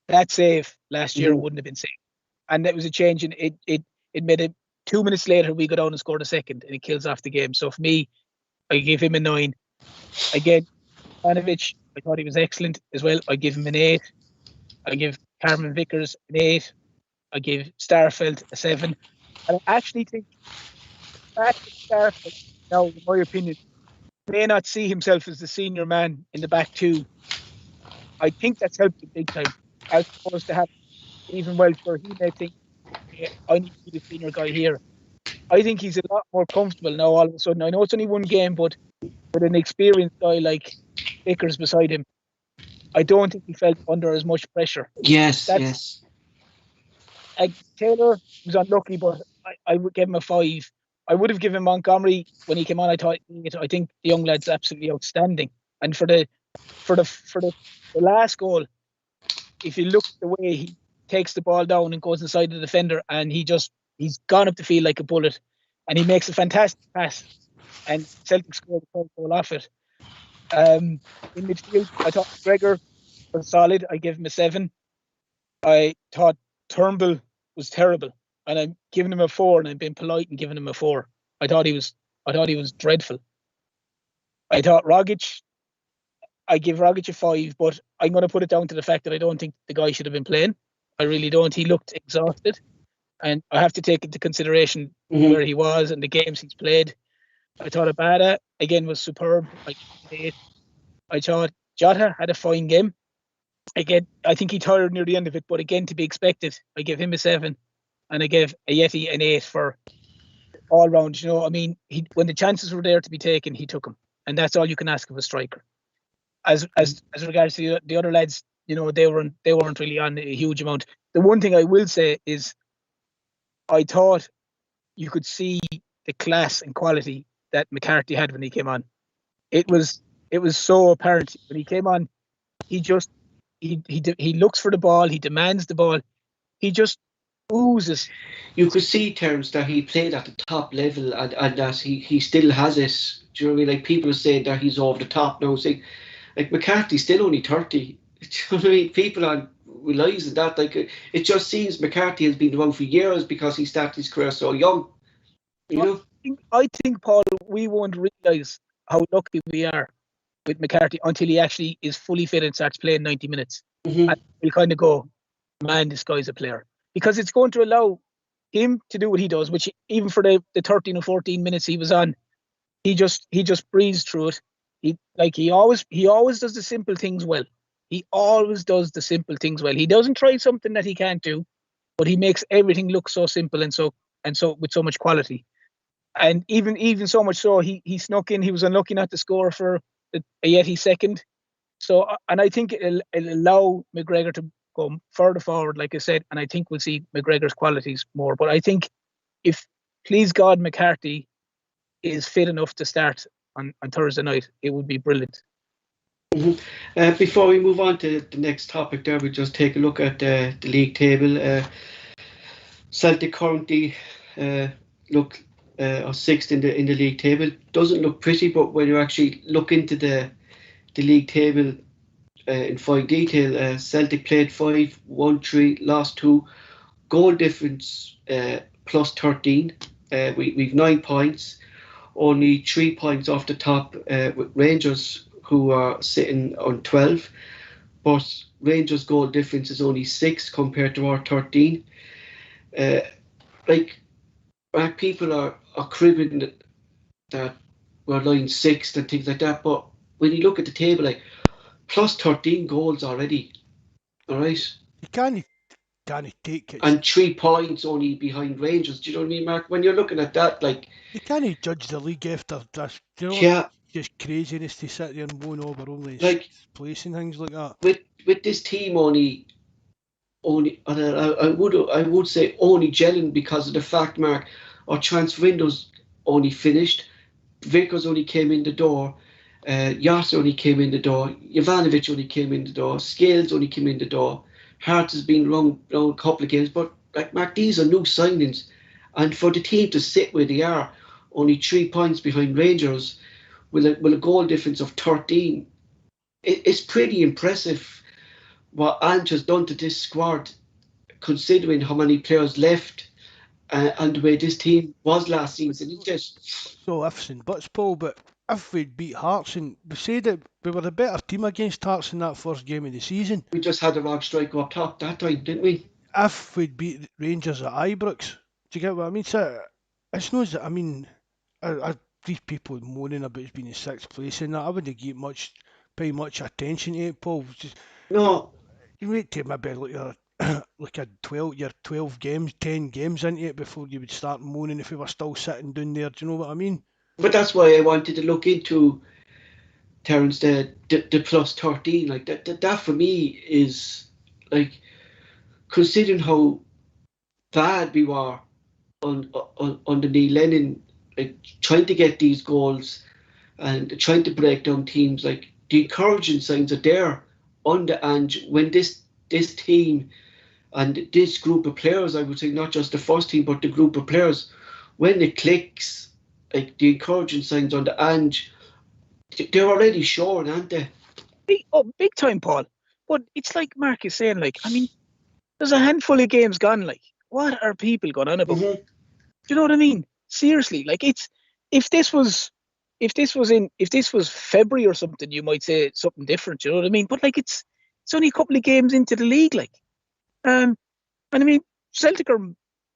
that save last year wouldn't have been safe, and that was a change. And it made it 2 minutes later we go down and scored a second, and it kills off the game. So for me, I give him a 9. Again, Ivanovic, I thought he was excellent as well. I give him an 8. I give Carmen Vickers an 8. I give Starfelt a 7. And I actually think that Starfelt, now, in my opinion, may not see himself as the senior man in the back two. I think that's helped him big time, as opposed to having even where he may think, I need to be the senior guy here. I think he's a lot more comfortable now all of a sudden. I know it's only one game, but with an experienced guy like Vickers beside him, I don't think he felt under as much pressure. Yes. Taylor was unlucky, but I would give him a 5. I would have given Montgomery when he came on. I think the young lad's absolutely outstanding. And for the last goal, if you look at the way he takes the ball down and goes inside the defender, and he's gone up the field like a bullet, and he makes a fantastic pass, and Celtic scored the third goal off it. In midfield, I thought McGregor was solid. I give him a 7. I thought Turnbull was terrible, and I'm giving him a 4, and I'm being polite and giving him a 4. I thought he was dreadful. I thought Rogic, I give Rogic a 5, but I'm going to put it down to the fact that I don't think the guy should have been playing. I really don't. He looked exhausted, and I have to take into consideration where he was and the games he's played. I thought Abada, again, was superb. I thought Jota had a fine game. Again, I think he tired near the end of it, but again, to be expected. I give him a 7, and I gave Ayeti an 8 for all round. You know, I mean, when the chances were there to be taken, he took them, and that's all you can ask of a striker. As regards to the other lads, you know, they weren't really on a huge amount. The one thing I will say is, I thought you could see the class and quality that McCarthy had when he came on. It was so apparent when he came on. He looks for the ball. He demands the ball. He just oozes. You could see, Terence, that he played at the top level, and that he still has it. Do you know what I mean? Like, people are saying that he's over the top now, saying, like, McCarthy's still only 30. Do you know what I mean? People aren't realising that. Like, it just seems McCarthy has been around for years because he started his career so young. You know? I think, Paul, we won't realise how lucky we are with McCarthy until he actually is fully fit and starts playing 90 minutes. And we'll kind of go, man, this guy's a player. Because it's going to allow him to do what he does, which even for the 13 or 14 minutes he was on, he just breezed through it. He always does the simple things well. He always does the simple things well. He doesn't try something that he can't do, but he makes everything look so simple and so with so much quality. And even so much so, he snuck in. He was unlucky not to score for a Yeti second. So, and I think it'll allow McGregor to go further forward, like I said, and I think we'll see McGregor's qualities more. But I think if, please God, McCarthy is fit enough to start on Thursday night, it would be brilliant. Before we move on to the next topic there, we'll just take a look at the league table. Celtic currently look sixth in the league table. Doesn't look pretty, but when you actually look into the league table in fine detail, Celtic played 5, won 3, lost 2, goal difference plus 13. We've 9 points, only 3 points off the top with Rangers, who are sitting on 12. But Rangers' goal difference is only 6 compared to our 13. People are cribbing that we're lying 6th and things like that, but when you look at the table, like, plus 13 goals already. All right. You can't can't take it. And 3 points only behind Rangers. Do you know what I mean, Mark? When you're looking at that, like, You can't judge the league after this. Do you know? yeah, Just craziness to sit there and moan over only in like sixth place and things like that. with this team only, and I would say only gelling because of the fact, Mark, our transfer windows only finished. Vickers only came in the door. Yasser only came in the door. Ivanovic only came in the door. Scales only came in the door. Hart has been around a couple of games, but like Mark, these are new signings, and for the team to sit where they are, only 3 points behind Rangers, with a goal difference of 13, it's pretty impressive what Ange has done to this squad, considering how many players left and the way this team was last season. It's just So ifs and buts, Paul. But if we'd beat Hearts, and we said that we were a better team against Hearts in that first game of the season. we just had a wrong striker up top that time, didn't we? If we'd beat Rangers at Ibrox, do you get what I mean? So it's not that, I mean, these people moaning about us being in sixth place and that, I wouldn't pay much attention to it, Paul. Just, No, you need to maybe look at like your 12 games, 10 games into it before you would start moaning if we were still sitting down there. Do you know what I mean? but that's why I wanted to look into Terence the plus 13. Like that for me is like, considering how bad we were on the Neil Lennon, like trying to get these goals and trying to break down teams. Like the encouraging signs are there on the Ange when this team and this group of players, I would say not just the first team but the group of players, when it clicks, like the encouraging signs on the Ange, they're already showing, aren't they? Big time, Paul. But it's like Mark is saying, like, I mean, there's a handful of games gone. Like, what are people going on about? Mm-hmm. Do you know what I mean? Seriously, like, if this was February or something, you might say something different. You know what I mean? But like, it's only a couple of games into the league, like, and I mean, Celtic are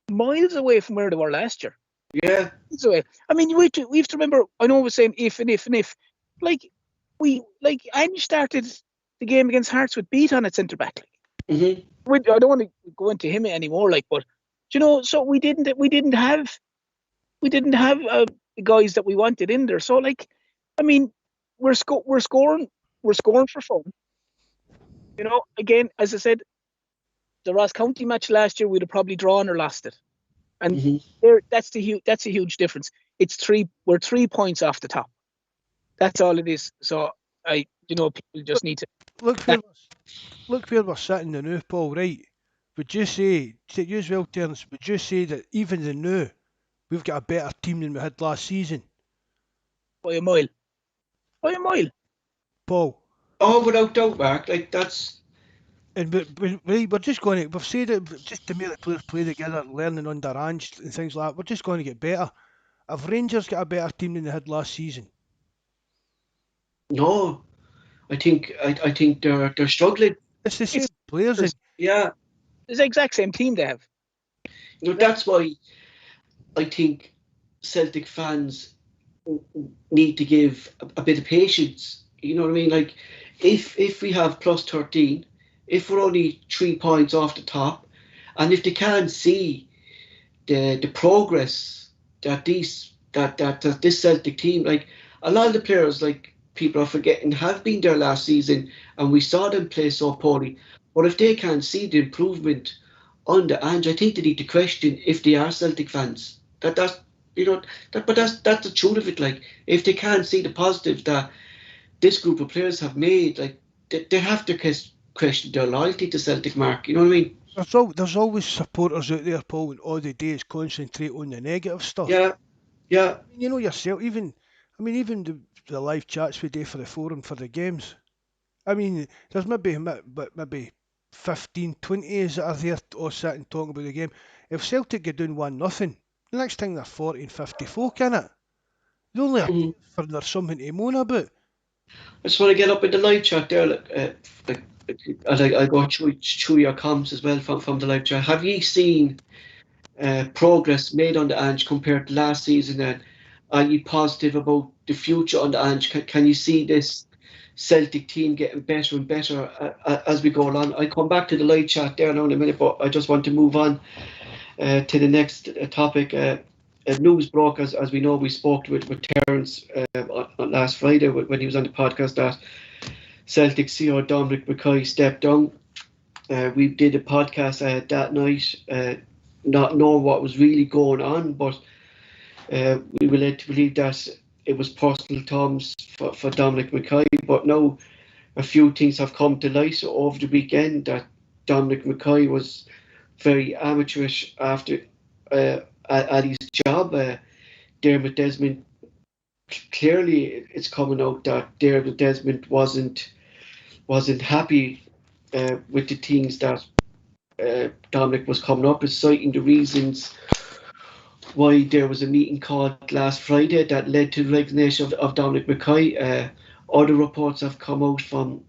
miles away from where they were last year. Yeah. Miles away. I mean, we have to remember. I know we're saying if and if and if. Like, Ange started the game against Hearts with Beat on at centre back. Like, Mm-hmm. I don't want to go into him anymore. Like, but you know, so we didn't have the guys that we wanted in there. So, like, I mean, we're scoring for fun. You know, again, as I said, the Ross County match last year, we'd have probably drawn or lost it, and that's a huge difference. We're 3 points off the top. That's all it is. So people just need to look where we're sitting now, Paul. Right? Would you say you as well, Terence? Would you say that even the now we've got a better team than we had last season? by a mile. By a mile. Paul. Oh, without doubt, Mark. Like that's. And we're just going to, we've said it, just to make the players play together, learning under Ange and things like that, we're just going to get better. Have Rangers got a better team than they had last season? No, I think they're struggling. It's the same players. Yeah. It's the exact same team they have. No, that's why I think Celtic fans need to give a bit of patience. You know what I mean? Like, if we have plus 13, if we're only 3 points off the top, and if they can't see the progress that this Celtic team, like a lot of the players, like people are forgetting, have been there last season, and we saw them play so poorly. But if they can't see the improvement on the Ange, I think they need to question if they are Celtic fans. But that's the truth of it. Like, if they can't see the positives that this group of players have made, like they have to question their loyalty to Celtic, Mark. You know what I mean? There's always supporters out there, Paul, and all they do is concentrate on the negative stuff. Yeah. You know yourself, even the live chats we do for the forum for the games. I mean, there's maybe 15, 20s that are there all sitting talking about the game. If Celtic get down 1-0, the next thing they're 40 and 54, can it? They only have for there's something to moan about. I just want to get up in the live chat there, I go through your comments as well from the live chat. Have you seen progress made on the Ange compared to last season? And are you positive about the future on the Ange? Can you see this Celtic team getting better and better as we go along. I come back to the live chat there now in a minute, but I just want to move on to the next topic. News broke, as we know, we spoke with Terence on last Friday when he was on the podcast, that Celtic CEO Dominic McKay stepped down. We did a podcast that night, not knowing what was really going on, but we were led to believe that it was personal terms for Dominic McKay. But now a few things have come to light over the weekend, that Dominic McKay was very amateurish after at his job. Dermot Desmond, clearly it's coming out that Dermot Desmond wasn't happy with the things that Dominic was coming up with, citing the reasons why there was a meeting called last Friday that led to the resignation of Dominic McKay. Other reports have come out from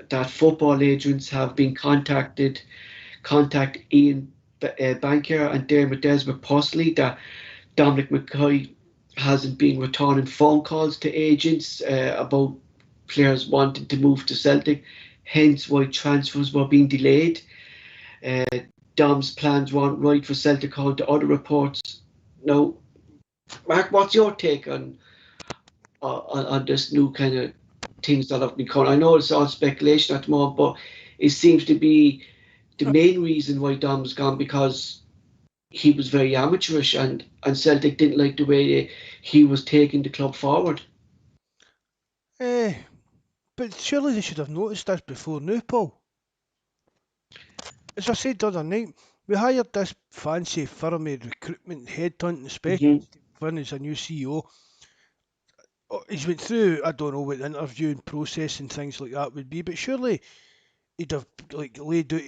that football agents have been contact Ian Bankier and Dermot Desmond personally, that Dominic McKay hasn't been returning phone calls to agents about players wanting to move to Celtic, hence why transfers were being delayed. Dom's plans weren't right for Celtic, according to other reports. Now, Mark, what's your take on this new kind of things that have been coming? I know it's all speculation at the moment, but it seems to be the main reason why Dom's gone, because he was very amateurish and Celtic didn't like the way he was taking the club forward. But surely they should have noticed this before now, Paul. As I said the other night, we hired this fancy firm of recruitment headhunting specialist, Flynn, as a new CEO. He's went through, I don't know what the interviewing process and things like that would be, but surely he'd have laid out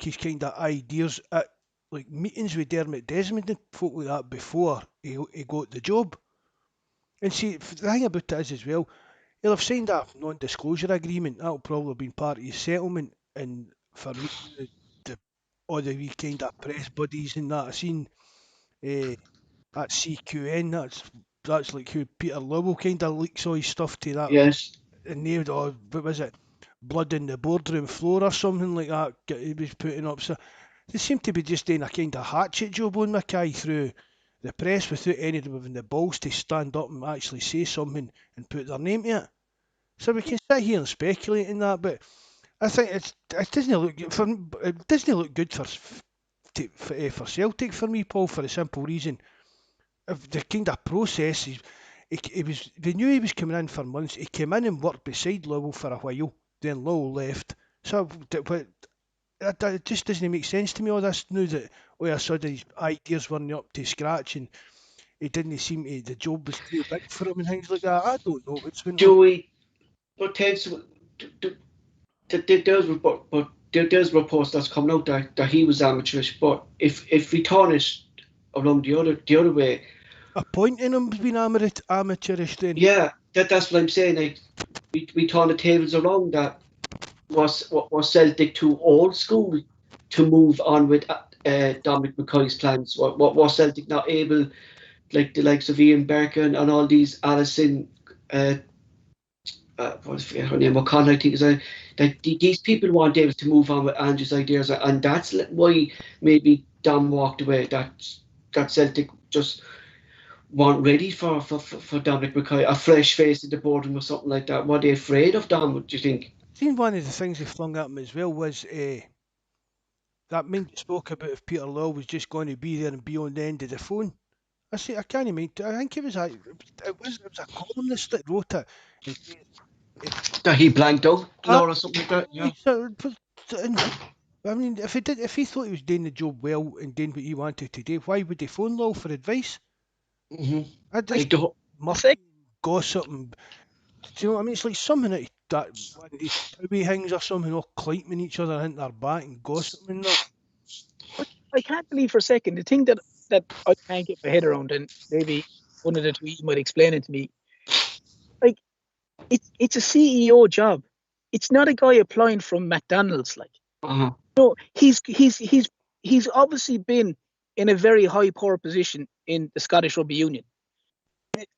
his kind of ideas at meetings with Dermot Desmond and folk like that before he got the job. And see, the thing about it is as well, he'll have signed a non-disclosure agreement. That'll probably have been part of his settlement. And for me, all the wee kind of press buddies and that, I seen at CQN, that's like who Peter Lowell kind of leaks all his stuff to that. Yes. And they, what was it, blood in the boardroom floor or something like that he was putting up. So they seem to be just doing a kind of hatchet job on Mackay through the press without any of them having the balls to stand up and actually say something and put their name to it. So we can sit here and speculate in that, but I think it doesn't look good for Celtic for me, Paul, for a simple reason. If the kind of process they knew he was coming in for months. He came in and worked beside Lowell for a while, then Lowell left. So it just doesn't make sense to me, all this now, that all of a sudden his ideas weren't up to scratch and he didn't seem to, the job was too big for him and things like that. I don't know what's been on. There's reports that's coming out that he was amateurish, but if we turn it around the other way, appointing him being amateurish then. Yeah, that's what I'm saying. Like we turn the tables around. That was Celtic too old school to move on with Dominic McKay's plans? Was Celtic not able, like the likes of Ian Berkin and all these Alison, what's her name, O'Connor, I think is that these people weren't able to move on with Andrew's ideas, and that's why maybe Dom walked away. That Celtic just weren't ready for Dominic McKay, a fresh face in the boardroom or something like that. Were they afraid of Dom, what do you think? I think one of the things they flung at him as well was that man spoke about if Peter Law was just going to be there and be on the end of the phone. I can't mind. I think it was a columnist that wrote it. That he blanked out, or something like that. Yeah. I mean, if he thought he was doing the job well and doing what he wanted to do, why would he phone Law for advice? I just gossip and, do you know what I mean? It's like something that one of these Towie things or something, all claiming each other into their back and gossiping and that. But I can't believe for a second, the thing that I can't get my head around, and maybe one of the tweets might explain it to me. Like, it's a CEO job. It's not a guy applying from McDonald's. Like, no, he's obviously been in a very high power position in the Scottish Rugby Union.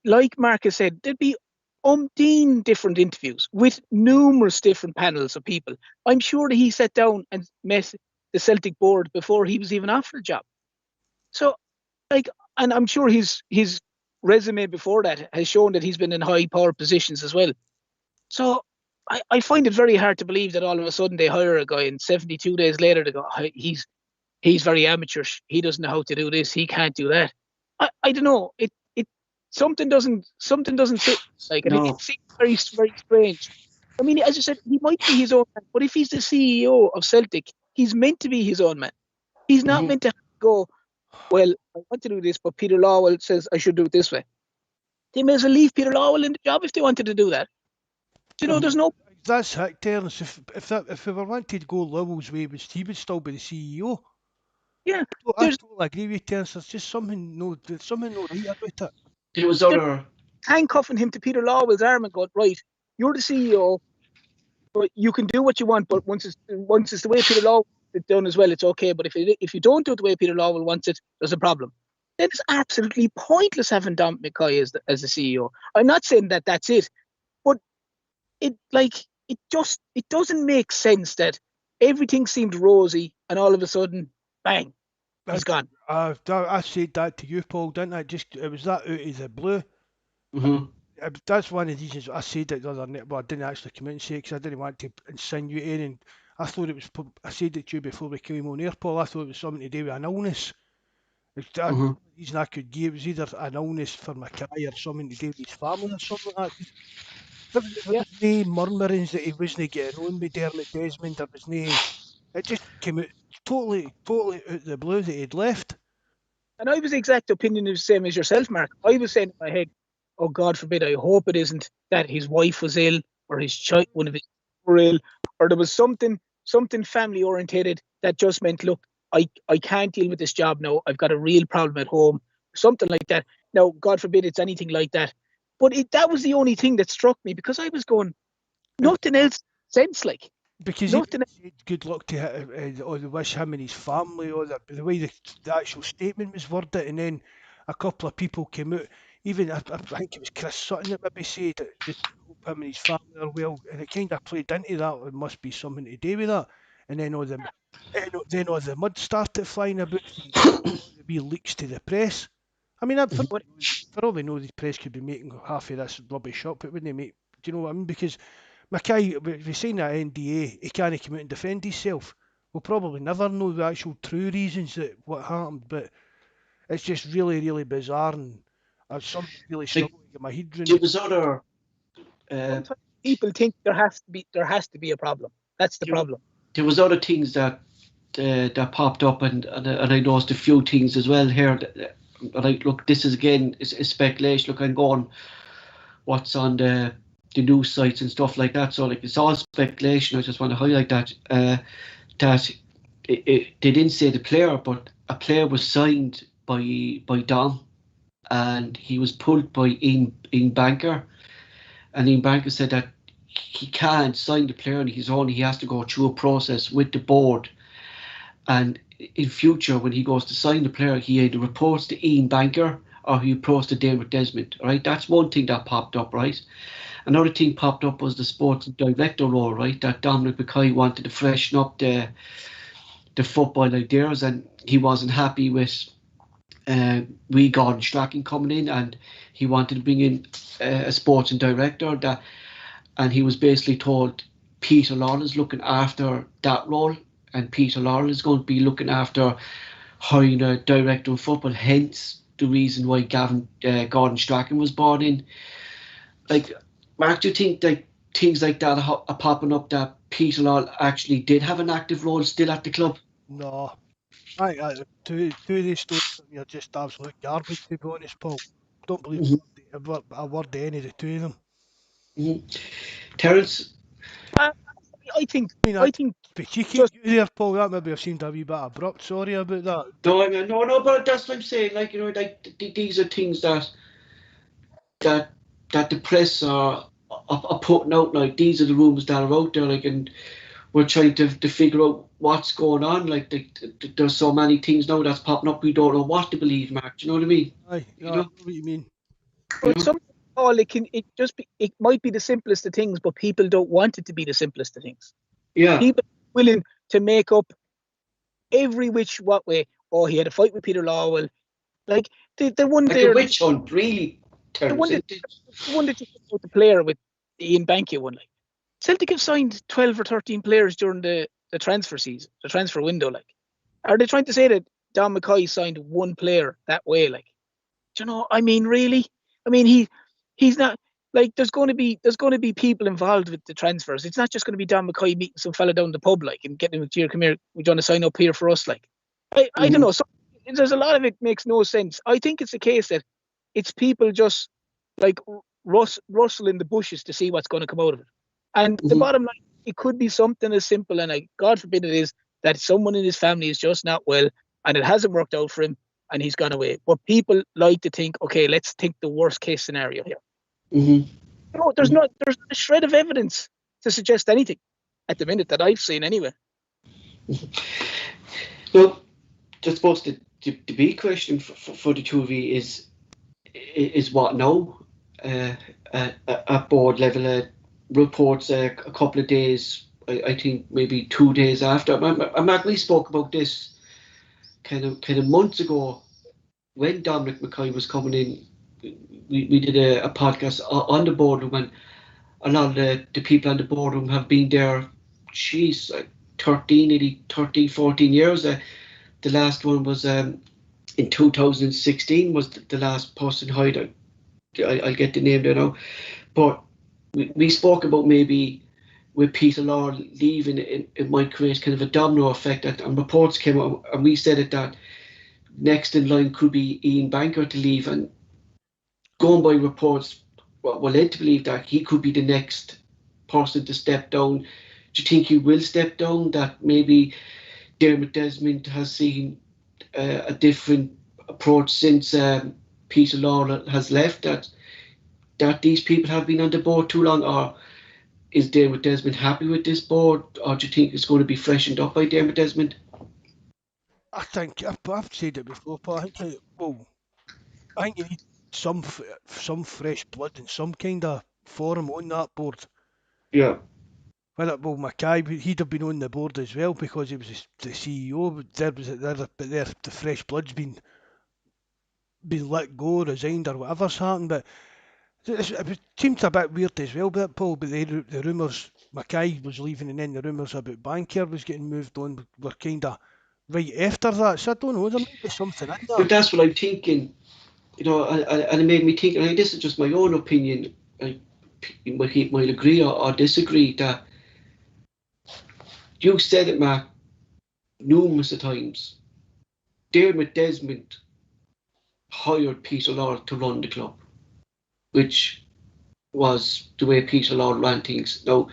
Like Marcus said, there'd be umpteen different interviews with numerous different panels of people. I'm sure that he sat down and met the Celtic board before he was even offered a job. So, like, and I'm sure his resume before that has shown that he's been in high power positions as well. So I find it very hard to believe that all of a sudden they hire a guy and 72 days later they go, he's very amateurish. He doesn't know how to do this. He can't do that. I don't know. It something doesn't fit. Like, and No. it seems very, very strange. I mean, as I said, he might be his own man, but if he's the CEO of Celtic, he's meant to be his own man. He's not meant to go, well, I want to do this, but Peter Lawwell says I should do it this way. They may as well leave Peter Lawwell in the job if they wanted to do that. You know, there's no. That's it, Terence. If we were wanted to go Lowell's way, he would still be the CEO. Yeah, I totally agree with you, Terence. There's just something no right about it. There was other handcuffing him to Peter Lawwell's arm and going, right, you're the CEO, but you can do what you want, but once it's the way Peter Lawwell it's done as well, it's okay. But if you don't do it the way Peter Lawwell wants it, there's a problem. Then it's absolutely pointless having Dom McKay as the CEO. I'm not saying that that's it, but it doesn't make sense that everything seemed rosy and all of a sudden, bang, it's gone. I said that to you, Paul, didn't I? It was that out of the blue. That's one of the reasons I said it the other night. Well, I didn't actually come in and say it because I didn't want to insinuate anything. I thought it was. I said it to you before we came on air, Paul. I thought it was something to do with an illness. The reason I could give was either an illness for Mackay or something to do with his family or something like that. There was no murmurings that he wasn't getting on with Dermot Desmond. There was no. It just came out totally out of the blue that he'd left. And I was the exact opinion the same as yourself, Mark. I was saying in my head, oh, God forbid, I hope it isn't that his wife was ill or his child, one of his were ill, or there was something family orientated that just meant, look, I can't deal with this job now. I've got a real problem at home, something like that. Now, God forbid it's anything like that. But that was the only thing that struck me because I was going, nothing else sense like. Because he said good luck to him, or they wish him and his family, or the way the actual statement was worded, and then a couple of people came out. Even I think it was Chris Sutton that maybe said that just hope him and his family are well, and it kind of played into that. It must be something to do with that. And then all the mud started flying about, the wee leaks to the press. I mean, for all we know, the press could be making half of this rubbish up. It wouldn't make. Do you know what I mean? Because Mackay, if we sign that NDA, he can't come out and defend himself. We'll probably never know the actual true reasons that what happened, but it's just really, really bizarre, and I've something really struggling to get my head around. There was other. People think there has to be a problem. That's the problem. There was other things that popped up, and I noticed a few things as well here. Look, this is again is speculation. Look, I'm going what's on the news sites and stuff like that. So like it's all speculation. I just want to highlight that that they didn't say the player, but a player was signed by Dom, and he was pulled by Ian Banker, and Ian Banker said that he can't sign the player on his own. He has to go through a process with the board, and in future when he goes to sign the player, he either reports to Ian Banker or he reports to Dermot Desmond. Right, that's one thing that popped up. Right. Another thing popped up was the sports director role, right? That Dominic Mackay wanted to freshen up the football ideas, and he wasn't happy with Gordon Strachan coming in, and he wanted to bring in a sports director and he was basically told Peter Lawwell is looking after that role, and Peter Lawwell is going to be looking after hiring a director of football. Hence the reason why Gordon Strachan was brought in. Like, Mark, do you think that things like that are popping up, that Peter Lawwell actually did have an active role still at the club? No. Two of these stories are just absolute garbage, to be honest, Paul. Don't believe a word of any of the two of them. Terence? I think. But you keep there, Paul. That maybe I've seemed a wee bit abrupt. Sorry about that. No, but that's what I'm saying. Like, you know, like these are things that the press are putting out. Like, these are the rumours that are out there. Like, and we're trying to figure out what's going on. Like, there's so many things now that's popping up. We don't know what to believe, Mark. Do you know what I mean? I know what you mean. But All it might be the simplest of things, but people don't want it to be the simplest of things. Yeah. People are willing to make up every which what way. Oh, he had a fight with Peter Lawwell. Like the one like there, a witch hunt, really. the one that Terms. the one that you put the player with Ian Bankia one. Like Celtic have signed 12 or 13 players during the transfer season, the transfer window. Like, are they trying to say that Don McKay signed one player that way? Like, do you know? I mean, really? I mean, he's not. Like, there's going to be people involved with the transfers. It's not just going to be Don McKay meeting some fella down the pub, like, and getting him to come here. We're going to sign up here for us, like. I don't know. So, there's a lot of it makes no sense. I think it's a case that it's people just like rustling the bushes to see what's going to come out of it. And the bottom line, it could be something as simple, and God forbid it is, that someone in his family is just not well and it hasn't worked out for him and he's gone away. But people like to think, okay, let's think the worst case scenario here. No, there's not a shred of evidence to suggest anything at the minute that I've seen anyway. Well, I suppose the big question for the two of you is what now? At board level, reports a couple of days, I think maybe 2 days after. Mark, we spoke about this kind of months ago when Dominic McKay was coming in. We did a podcast on the boardroom, and a lot of the people on the boardroom have been there, 13, 14 years. The last one was in 2016 was the last person hired. I'll get the name there now. But we spoke about maybe with Peter Law leaving, it might create kind of a domino effect. And reports came out, and we said that next in line could be Ian Banker to leave. And going by reports, we're led to believe that he could be the next person to step down. Do you think he will step down? That maybe Dermot Desmond has seen a different approach since Peter Law has left, that these people have been on the board too long? Or is Dermot Desmond happy with this board, or do you think it's going to be freshened up by Dermot Desmond? I think I've said it before, but I think you need some fresh blood and some kind of forum on that board. Yeah. Mackay, he'd have been on the board as well because he was the CEO. But the fresh blood's been let go, resigned, or whatever's happened. But it seems a bit weird as well, but Paul. But the rumours, Mackay was leaving, and then the rumours about Bankier was getting moved on were kind of right after that. So I don't know. There might be something in there. But that's what I'm thinking. You know, and it made me think. And this is just my own opinion. You might agree or disagree that. You said it, Mark, numerous of times. Dermot Desmond hired Peter Law to run the club, which was the way Peter Law ran things. Now,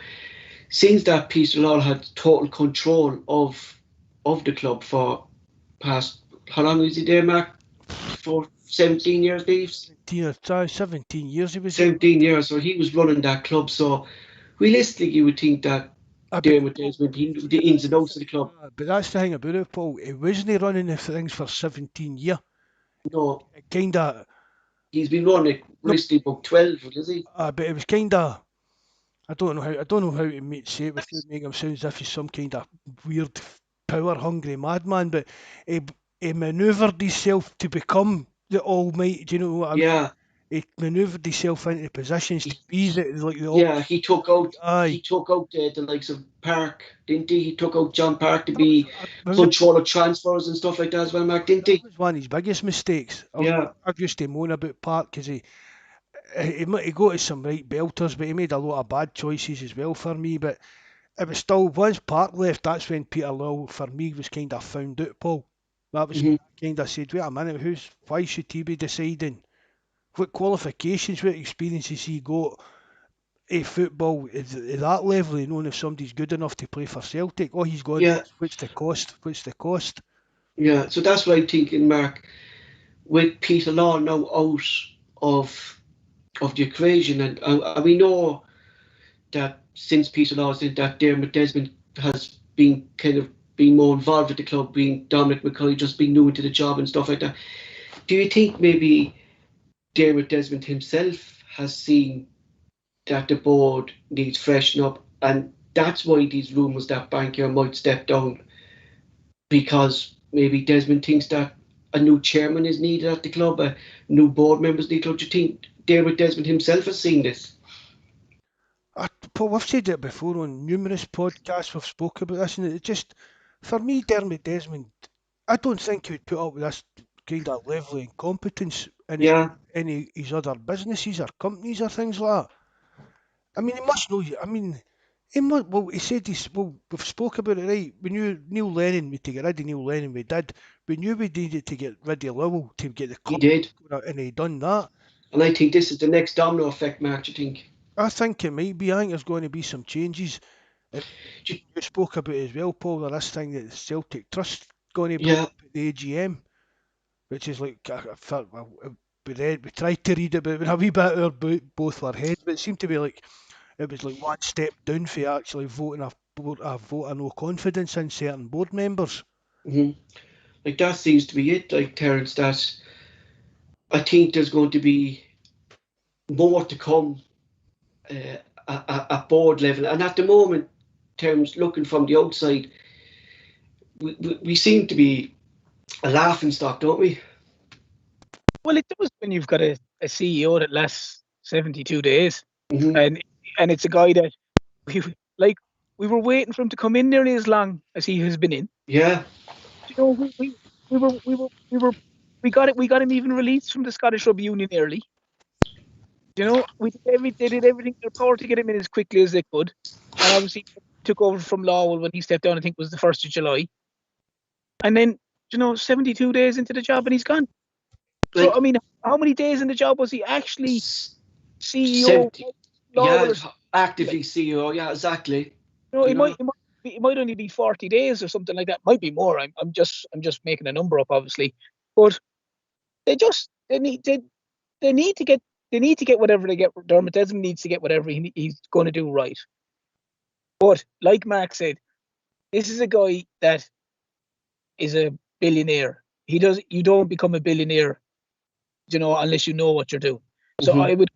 since that Peter Law had total control of the club for past, how long was he there, Mark? For 17 years, Dave? 17 years he was 17 years, so he was running that club. So realistically, you would think that Dermot Desmond, he knew the ins and outs of the club. But that's the thing about it, Paul. He wasn't running the things for 17 years. No. Kind of. He's been running it recently about 12, is he? But it was kind of. I don't know how to say it without making him sound as if he's some kind of weird, power-hungry madman. But he manoeuvred himself to become the almighty. Do you know what I mean? Yeah. He manoeuvred himself into positions to be the yeah. He took out the likes of Park, didn't he? He took out John Park to be control of transfers and stuff like that as well, Mark, didn't he? That was one of his biggest mistakes. I've used to moan about Park because he got to some right belters, but he made a lot of bad choices as well for me. But it was still, once Park left, that's when Peter Law for me was kind of found out, Paul. That was kind of said, wait a minute, why should he be deciding? What qualifications, what experiences he got in football at that level, knowing if somebody's good enough to play for Celtic? Oh, he's got what's the cost? Yeah, so that's what I'm thinking, Mark. With Peter Law now out of the equation, and we know that since Peter Law's in that, Dermot Desmond has been more involved with the club, being Dominic McKay just being new into the job and stuff like that. Do you think maybe Dermot Desmond himself has seen that the board needs freshen up, and that's why these rumours that Bankier might step down, because maybe Desmond thinks that a new chairman is needed at the club, new board members need. Don't you think David Desmond himself has seen this? Paul, we've said it before on numerous podcasts. We've spoke about this, and it just, for me, Dermot Desmond, I don't think he would put up with this kind of level of incompetence in Yeah, any his other businesses or companies or things like that. I mean, he must know. I mean, he must. Well, he said he's. Well, we've spoke about it, right? We knew Neil Lennon. To get rid of Neil Lennon, we did. We knew we needed to get rid of Lowell to get the he club, did. and he done that. And I think this is the next domino effect, Mark, do you think? I think it might be. I think there's going to be some changes. And Do you- you spoke about it as well, Paul. This thing that the Celtic Trust going to bring Yeah. up at the AGM, which is like I felt we tried to read it, but it was a wee bit over both our heads. But it seemed to be like it was like one step down for actually voting a vote of no confidence in certain board members. Mhm. Like that seems to be it, like Terence, that I think there's going to be more to come at board level. And at the moment, Terence, looking from the outside, we seem to be a laughing stock, don't we? Well, it does when you've got a CEO that lasts 72 days, Mm-hmm. and it's a guy that we like. We were waiting for him to come in nearly as long as he has been in. Yeah. You know, we got it. We got him even released from the Scottish Rugby Union early. You know, they did everything in their power to get him in as quickly as they could, and obviously took over from Lowell when he stepped down. I think it was the 1st of July, and then 72 days into the job and he's gone. Like, So I mean, how many days in the job was he actually CEO? 70, Lowell, yeah, actively CEO, yeah, exactly. it might only be 40 days or something like that. Might be more. I'm just making a number up, obviously, but they need to get whatever they get. Dermot Desmond needs to get whatever he's going to do right. But like Mark said, this is a guy that is a billionaire. You don't become a billionaire, unless you know what you're doing. So Mhm. I would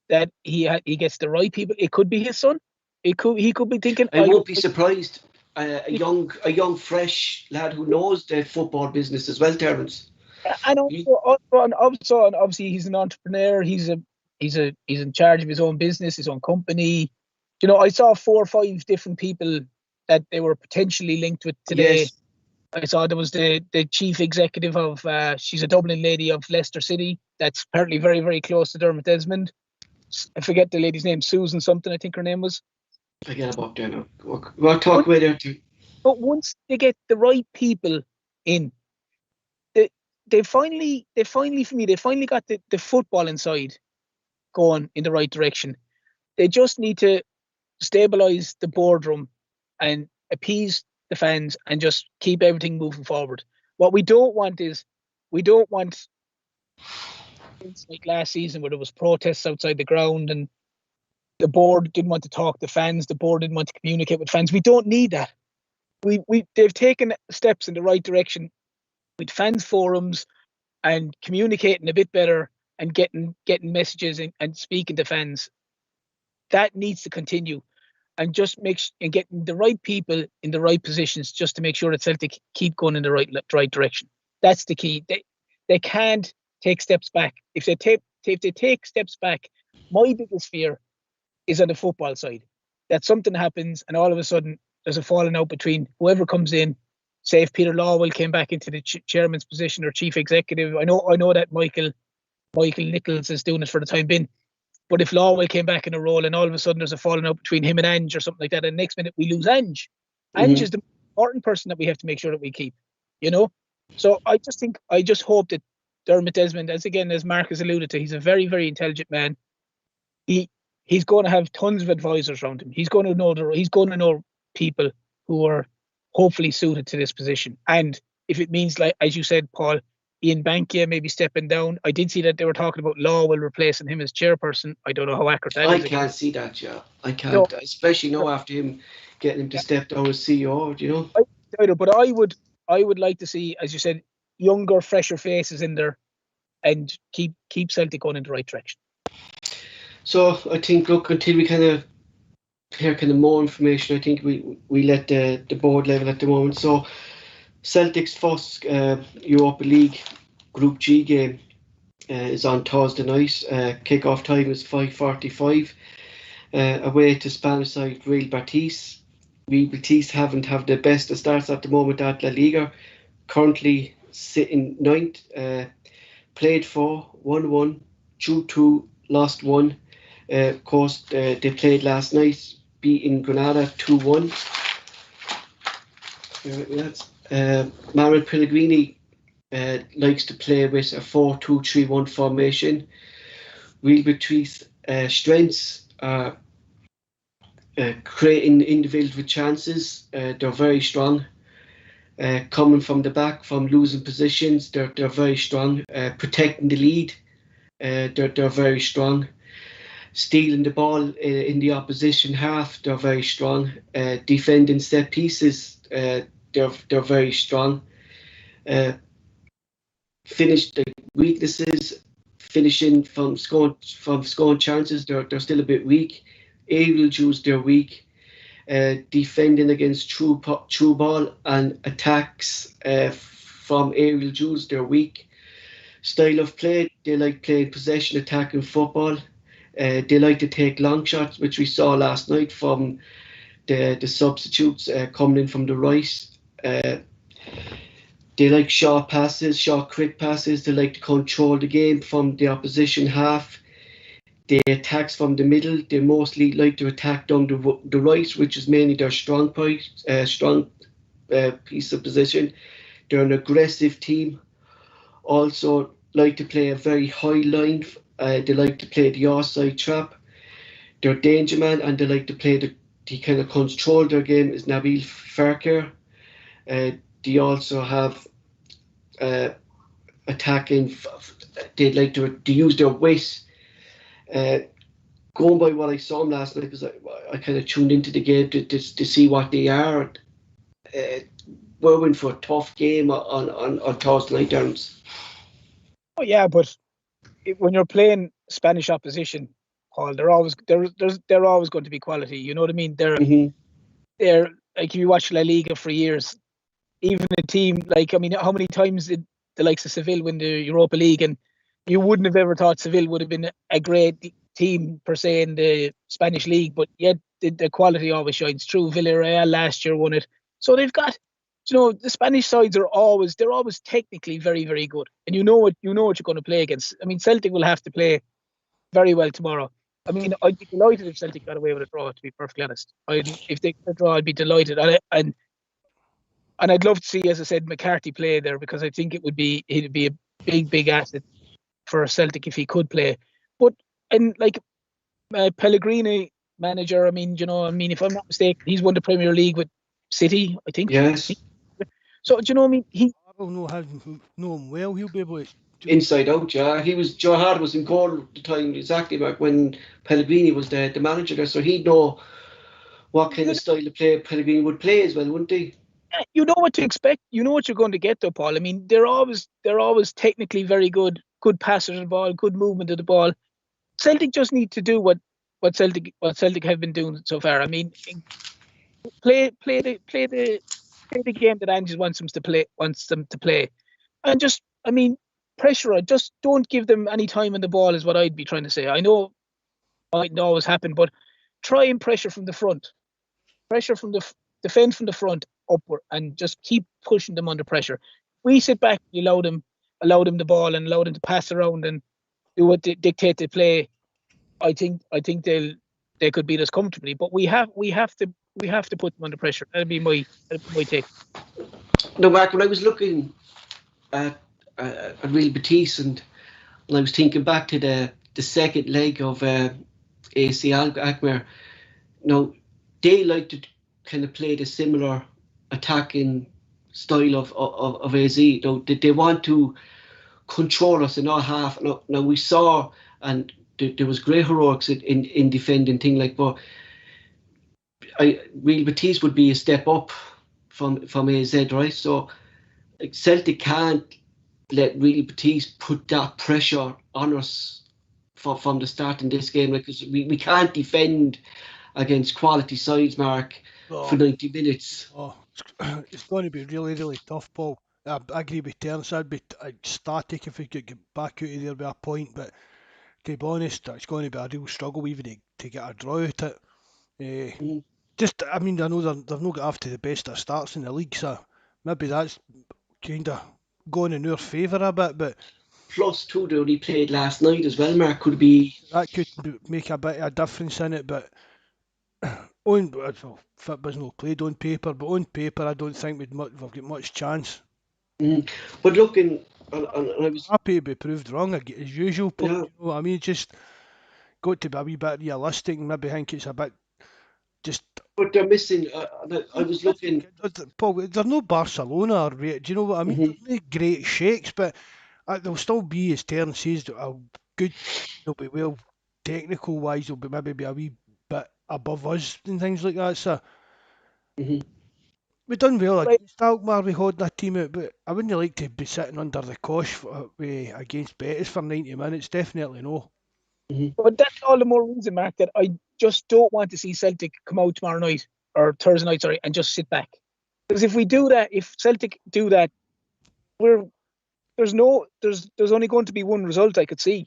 that he gets the right people. It could be his son. He could be thinking. I won't be surprised. A young, fresh lad who knows the football business as well, Terence. And obviously he's an entrepreneur. He's in charge of his own business, his own company. I saw 4 or 5 different people that they were potentially linked with today. Yes. I saw there was the chief executive of she's a Dublin lady of Leicester City that's apparently very, very close to Dermot Desmond. I forget the lady's name, Susan something, I think her name was. Forget about there now. We'll talk about there too. But once they get the right people in, they finally got the footballing side going in the right direction. They just need to stabilise the boardroom and appease the fans and just keep everything moving forward. What we don't want things like last season where there was protests outside the ground and the board didn't want to talk to fans, the board didn't want to communicate with fans. We don't need that. They've taken steps in the right direction with fans forums and communicating a bit better and getting messages and speaking to fans. That needs to continue. And just getting the right people in the right positions just to make sure that Celtic keep going in the right direction. That's the key. They can't take steps back. If they take steps back, my biggest fear is on the football side. That something happens and all of a sudden there's a falling out between whoever comes in. Say if Peter Lawwell came back into the chairman's position or chief executive. I know that Michael Nichols is doing it for the time being. But if Lawwell came back in a role and all of a sudden there's a falling out between him and Ange or something like that, and next minute we lose Ange. Ange is the important person that we have to make sure that we keep, So I just hope that Dermot Desmond, as Mark has alluded to, he's a very, very intelligent man. He's going to have tons of advisors around him. He's going to know people who are hopefully suited to this position. And if it means, like as you said, Paul, Ian Bankia maybe stepping down. I did see that they were talking about Lawwell replacing him as chairperson. I don't know how accurate that is. I can't see that, yeah. I can't, especially now after him getting him to step down as CEO, But I would like to see, as you said, younger, fresher faces in there and keep Celtic going in the right direction. So I think, look, until we kind of hear kind of more information, I think we let the board level at the moment. So Celtic's first Europa League Group G game is on Thursday night. Kick-off time is 5:45. Away to Spanish side Real Betis. Real Betis haven't have the best of starts at the moment at La Liga. Currently sitting ninth. Played 4, 1-1, drew 2, lost 1. Of course, they played last night, beating Granada 2-1. Mario Pellegrini likes to play with a 4-2-3-1 formation. Real Betis' strengths are creating individual chances. They're very strong. Coming from the back, from losing positions, they're very strong. Protecting the lead, they're very strong. Stealing the ball in the opposition half, they're very strong. Defending set pieces, they're very strong. Finish the weaknesses, finishing from scoring chances, they're still a bit weak. Aerial duels, they're weak. Defending against through ball and attacks from aerial duels, they're weak. Style of play, they like playing possession, attacking football. They like to take long shots, which we saw last night from the substitutes coming in from the right. They like short passes, short quick passes. They like to control the game from the opposition half. They attacks from the middle. They mostly like to attack down the right, which is mainly their strong piece of position. They're an aggressive team. Also like to play a very high line. They like to play the offside trap. They're danger man, and they like to play the kind of control their game is Nabil Fekir. They also have attacking. They like to use their weight. Going by what I saw them last night, because I kind of tuned into the game to see what they are. We're in for a tough game on Thursday night terms. Oh yeah, but when you're playing Spanish opposition, Paul, they're always going to be quality. You know what I mean? They're like, if you watch La Liga for years, even a team like, I mean, how many times did the likes of Seville win the Europa League, and you wouldn't have ever thought Seville would have been a great team per se in the Spanish league, but yet the quality always shines through. Villarreal last year won it, so they've got, the Spanish sides they're always technically very, very good, and you know what you're going to play against. I mean, Celtic will have to play very well tomorrow. I mean, I'd be delighted if Celtic got away with a draw, to be perfectly honest. If they got a draw, I'd be delighted, and I'd love to see, as I said, McCarthy play there, because I think he'd be a big asset for Celtic if he could play. But like Pellegrini manager, I mean, if I'm not mistaken, he's won the Premier League with City, I think. Yes. So I mean, I will know him well. He'll be able to inside out. Yeah, Joe Hart was in goal at the time, exactly back when Pellegrini was the manager there, so he'd know what kind of style of play Pellegrini would play as well, wouldn't he? You know what to expect. You know what you're going to get, though, Paul. I mean, they're always technically very good passers of the ball, good movement of the ball. Celtic just need to do what Celtic have been doing so far. I mean, play the game that Ange wants them to play, and just, I mean, pressure. Just don't give them any time on the ball is what I'd be trying to say. I know it mightn't always happen, but try and pressure from the front, defend from the front upward, and just keep pushing them under pressure. We sit back, you allow them the ball and allow them to pass around and do what they dictate to play. I think they could beat us comfortably, but we have to put them under pressure. That'd be my take. No, Mark, when I was looking at Real Betis, and I was thinking back to the second leg of AC Alkmaar, they like to kind of play the similar attacking style of AZ. They want to control us in our half. Now we saw, and there was great heroics in defending thing like, but Real Betis would be a step up from AZ, right? So like, Celtic can't let Real Betis put that pressure on us from the start in this game, because we can't defend against quality sides, Mark, for 90 minutes. It's going to be really, really tough, Paul. I agree with Terence. I'd be ecstatic if we could get back out of there with a point, but to be honest, it's going to be a real struggle even to get a draw out of it. I know they've not got off to the best of starts in the league, so maybe that's kind of going in our favour a bit, but plus two, they only played last night as well, Mark. Could be that could make a bit of a difference in it, but football's not played on paper, but on paper I don't think we've got much chance. But looking, and I was happy to be proved wrong as usual, Paul. Yeah. You know what I mean? Just got to be a wee bit realistic and maybe think it's a bit just. But they're missing. I was looking. Paul, they're no Barcelona, do you know what I mean? They're not great shakes, but they'll still be, as Terence says, a good. They'll be well technical wise. They'll maybe be a wee bit above us and things like that. So we done well against Alkmaar. We had that team out, but I wouldn't like to be sitting under the cosh against Betis for 90 minutes. Definitely no. But that's all the more reason, Mark, that I just don't want to see Celtic come out tomorrow night or Thursday night, sorry, and just sit back. Because if we do that, if Celtic do that, there's only going to be one result I could see,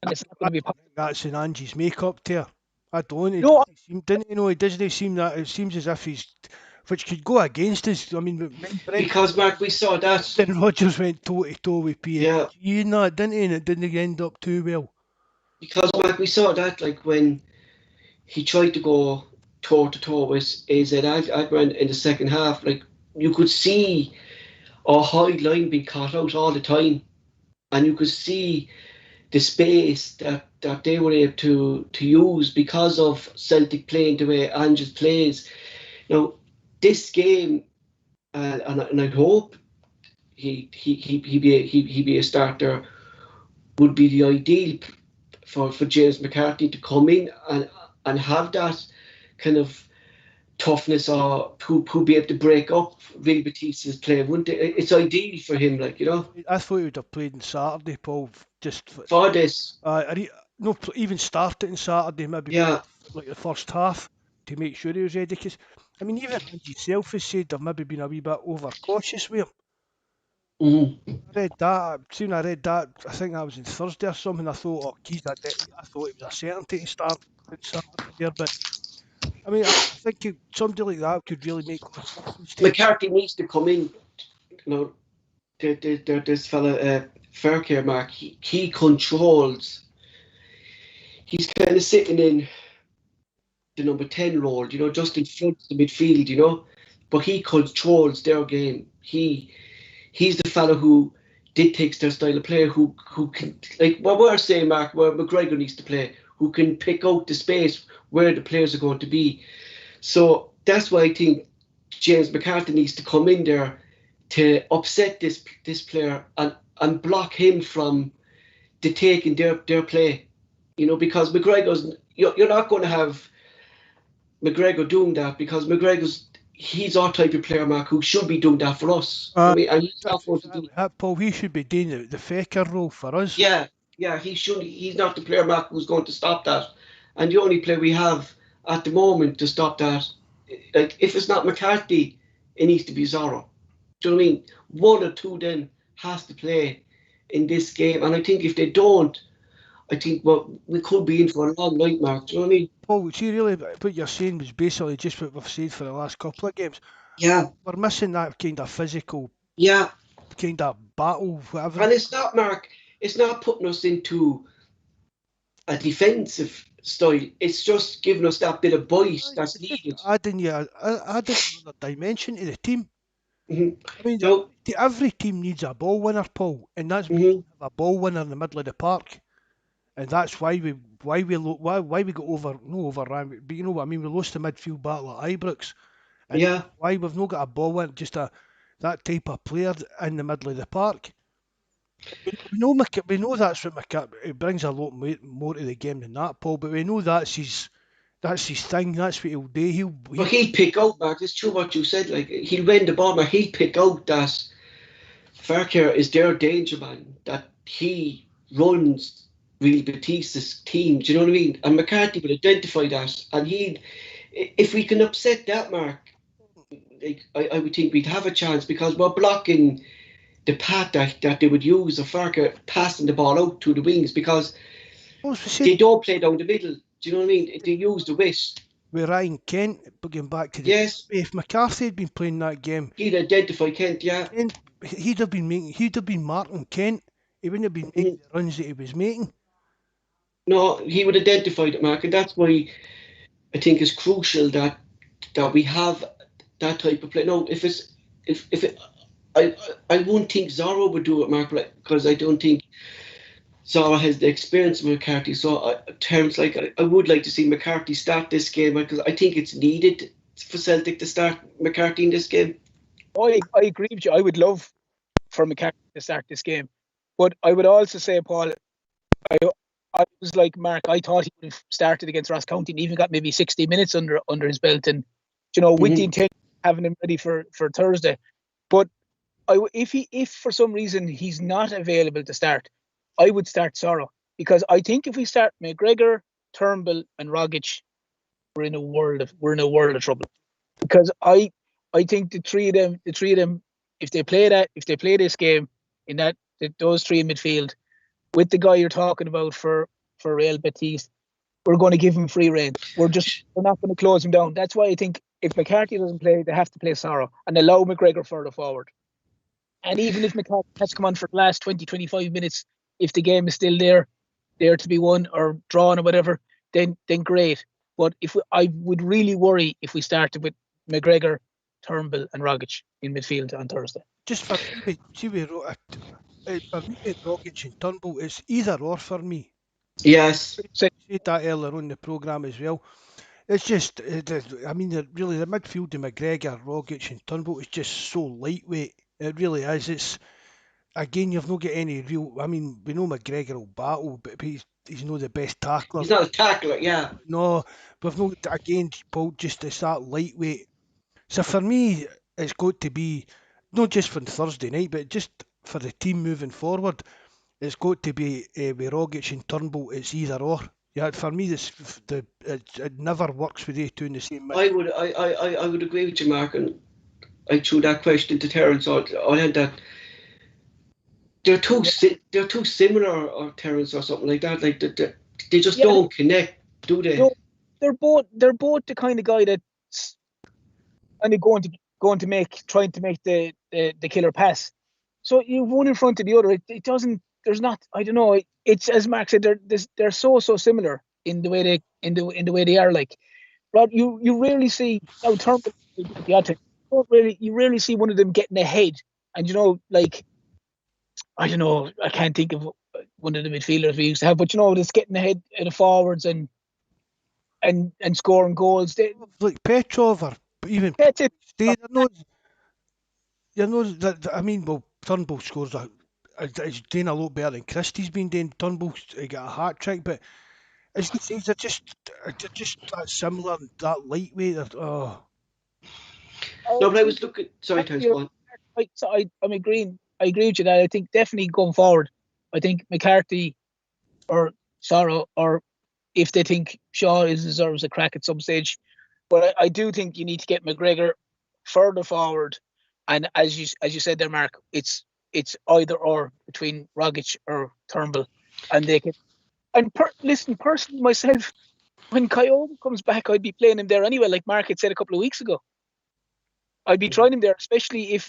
and it's not going to be. That's in Angie's makeup there. I don't. No, Didn't you know? It doesn't seem that. It seems as if he's, which could go against us. I mean, because Mark, we saw that. Then Rodgers went toe to toe with PSG, yeah. and that didn't he? And it didn't end up too well. Because Mark, we saw that like when he tried to go toe to toe with AZ Alkmaar in the second half, like you could see our high line being cut out all the time, and you could see the space that they were able to use because of Celtic playing the way Angels plays. Now, this game, and I'd hope he be a starter, would be the ideal for James McCarthy to come in and have that kind of toughness, or who be able to break up Real Betis's play, wouldn't it? It's ideal for him, like, you know. I thought he would have played on Saturday, Paul, just for this. No, even started on Saturday, maybe like the first half, to make sure he was ready. Because I mean, even himself has said they've maybe been a wee bit overcautious with him. I read that. I think that was on Thursday or something. I thought, oh, geez, I thought it was a certainty to start there, but I mean, I think somebody like that could really make McCarthy needs to come in. You know, this fella Faircare, Mark. He controls. He's kind of sitting in the number 10 role, you know, just in front of the midfield, you know, but he controls their game. He's the fellow who dictates their style of play, who can, like what we're saying, Mark, where McGregor needs to play, who can pick out the space where the players are going to be. So that's why I think James McCarthy needs to come in there to upset this player and block him from taking their play. You know, because you're not going to have McGregor doing that, because he's our type of player, Mark, who should be doing that for us. I mean, and he's not going to do that. Paul, he should be doing the Fecker role for us. Yeah, he should. He's not the player, Mark, who's going to stop that. And the only player we have at the moment to stop that, like, if it's not McCarthy, it needs to be Zorro. Do you know what I mean? One or two then has to play in this game, and I think if they don't, I think we could be in for a long night, Mark. Do you know what I mean? Paul, see, really, what you're saying was basically just what we've said for the last couple of games. Yeah. We're missing that kind of physical, kind of battle, whatever. And it's not, Mark, it's not putting us into a defensive style. It's just giving us that bit of voice that's needed. Adding another dimension to the team. Mm-hmm. I mean, every team needs a ball winner, Paul, and that's a ball winner in the middle of the park. And that's why we got overrun. But you know what I mean? We lost the midfield battle at Ibrox. And why we've not got a ball winner, just that type of player in the middle of the park. We know that's what it brings a lot more to the game than that, Paul. But we know that's his thing. That's what he'll do. But he'll pick out, Mark. It's true what you said. Like, he'll win the ball, but he'll pick out that Farker is their danger man. That he runs real Betis' team. Do you know what I mean? And McCarthy would identify that, and if we can upset that mark, like, I would think we'd have a chance because we're blocking the path that they would use of Farker passing the ball out to the wings because they don't play down the middle. Do you know what I mean? They use the wrist. With Ryan Kent, going back to the Yes, if McCarthy had been playing that game, he'd identify Kent. Yeah, Kent, he'd have been marking Kent. He wouldn't have been making the runs that he was making. No, he would identify the mark, and that's why I think it's crucial that we have that type of play. No, if I won't think Zorro would do it, Mark, because I don't think Zorro has the experience of McCarthy. So, terms like I would like to see McCarthy start this game because I think it's needed for Celtic to start McCarthy in this game. I agree with you. I would love for McCarthy to start this game, but I would also say, Paul, I was like Mark. I thought he would have started against Ross County and even got maybe 60 minutes under his belt, and with the intention of having him ready for Thursday. But if for some reason he's not available to start, I would start Sorrow because I think if we start McGregor, Turnbull, and Rogic, we're in a world of trouble. Because I think the three of them, if they play this game in those three in midfield, with the guy you're talking about for Real Betis, we're going to give him free rein. We're not going to close him down. That's why I think if McCarthy doesn't play, they have to play Sorrow and allow McGregor further forward. And even if McCarthy has to come on for the last 20, 25 minutes, if the game is still there to be won or drawn or whatever, then great. But I would really worry if we started with McGregor, Turnbull, and Rogic in midfield on Thursday. Just for me, Rogic and Turnbull, it's either or for me. Yes. I said that earlier on in the programme as well. It's just, really, the midfield of McGregor, Rogic and Turnbull is just so lightweight. It really is. It's, again, you've not got any real, we know McGregor will battle, but he's not the best tackler. He's not a tackler, yeah. No, we've not, again, Paul, just it's that lightweight. So for me, it's got to be, not just for Thursday night, but just for the team moving forward, it's got to be with Rogic and Turnbull, it's either or. Yeah, for me, it never works with they two in the same match. I would agree with you, Mark, and I threw that question to Terence. I had that. They're too similar, or Terence, or something like that. Like they just don't connect, do they? No, they're both the kind of guy that's and they're trying to make the killer pass. So you have one in front of the other. It doesn't. There's not. I don't know. It's as Mark said. They're so similar in the way they are. Like, Rod, you rarely see now Turnbull. You rarely see one of them getting ahead. And like, I don't know. I can't think of one of the midfielders we used to have, but that's getting ahead of the forwards and scoring goals. Like Petrov or even That's it. Turnbull scores is doing a lot better than Christie's been doing. Turnbull's got a hat trick, but as you say, they're just that similar, that lightweight. No, but I was looking. Sorry, Terence, go on. I'm agreeing. I agree with you that I think definitely going forward, I think McCarthy or Sorrow, or if they think Shaw deserves a crack at some stage, but I do think you need to get McGregor further forward, and as you said there, Mark, it's either or between Rogic or Turnbull, and they can. And listen, personally myself, when Kyogo comes back, I'd be playing him there anyway. Like Mark had said a couple of weeks ago, I'd be trying him there, especially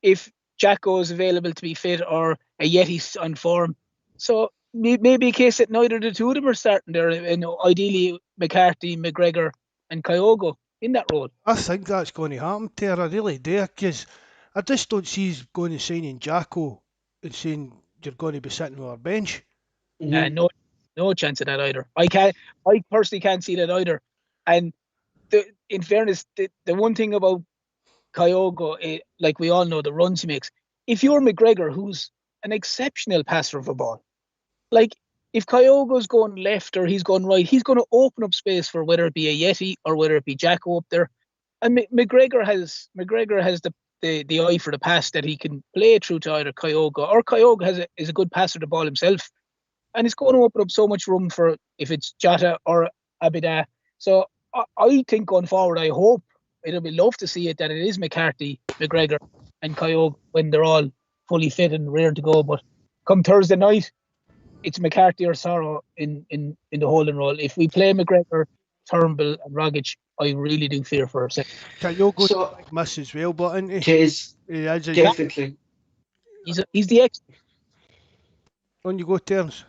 if Jacko is available to be fit or a Yeti's on form. So maybe a case that neither of the two of them are starting there, and ideally McCarthy, McGregor, and Kyogo in that role. I think that's going to happen, Ter. I really do, because I just don't see he's going to signing Jacko and saying you're going to be sitting on our bench. No chance of that either. I personally can't see that either. And in fairness, the one thing about Kyogo, like we all know, the runs he makes. If you're McGregor, who's an exceptional passer of a ball, like if Kyogo's going left or he's going right, he's going to open up space for whether it be a Yeti or whether it be Jacko up there. And McGregor has the eye for the pass that he can play through to either Kyogo, or Kyogo is a good passer of the ball himself. and it's going to open up so much room for if it's Jota or Abida. So I think going forward, I hope it'll be love to see it that it is McCarthy, McGregor, and Kyogo when they're all fully fit and ready to go. But come Thursday night, it's McCarthy or Sorrow in the holding role. If we play McGregor, Turnbull, and Rogic, I really do fear for us. Kyogo's So- a big miss as well, but isn't he? Tis He is a definitely. He's the X. on you go, Terence.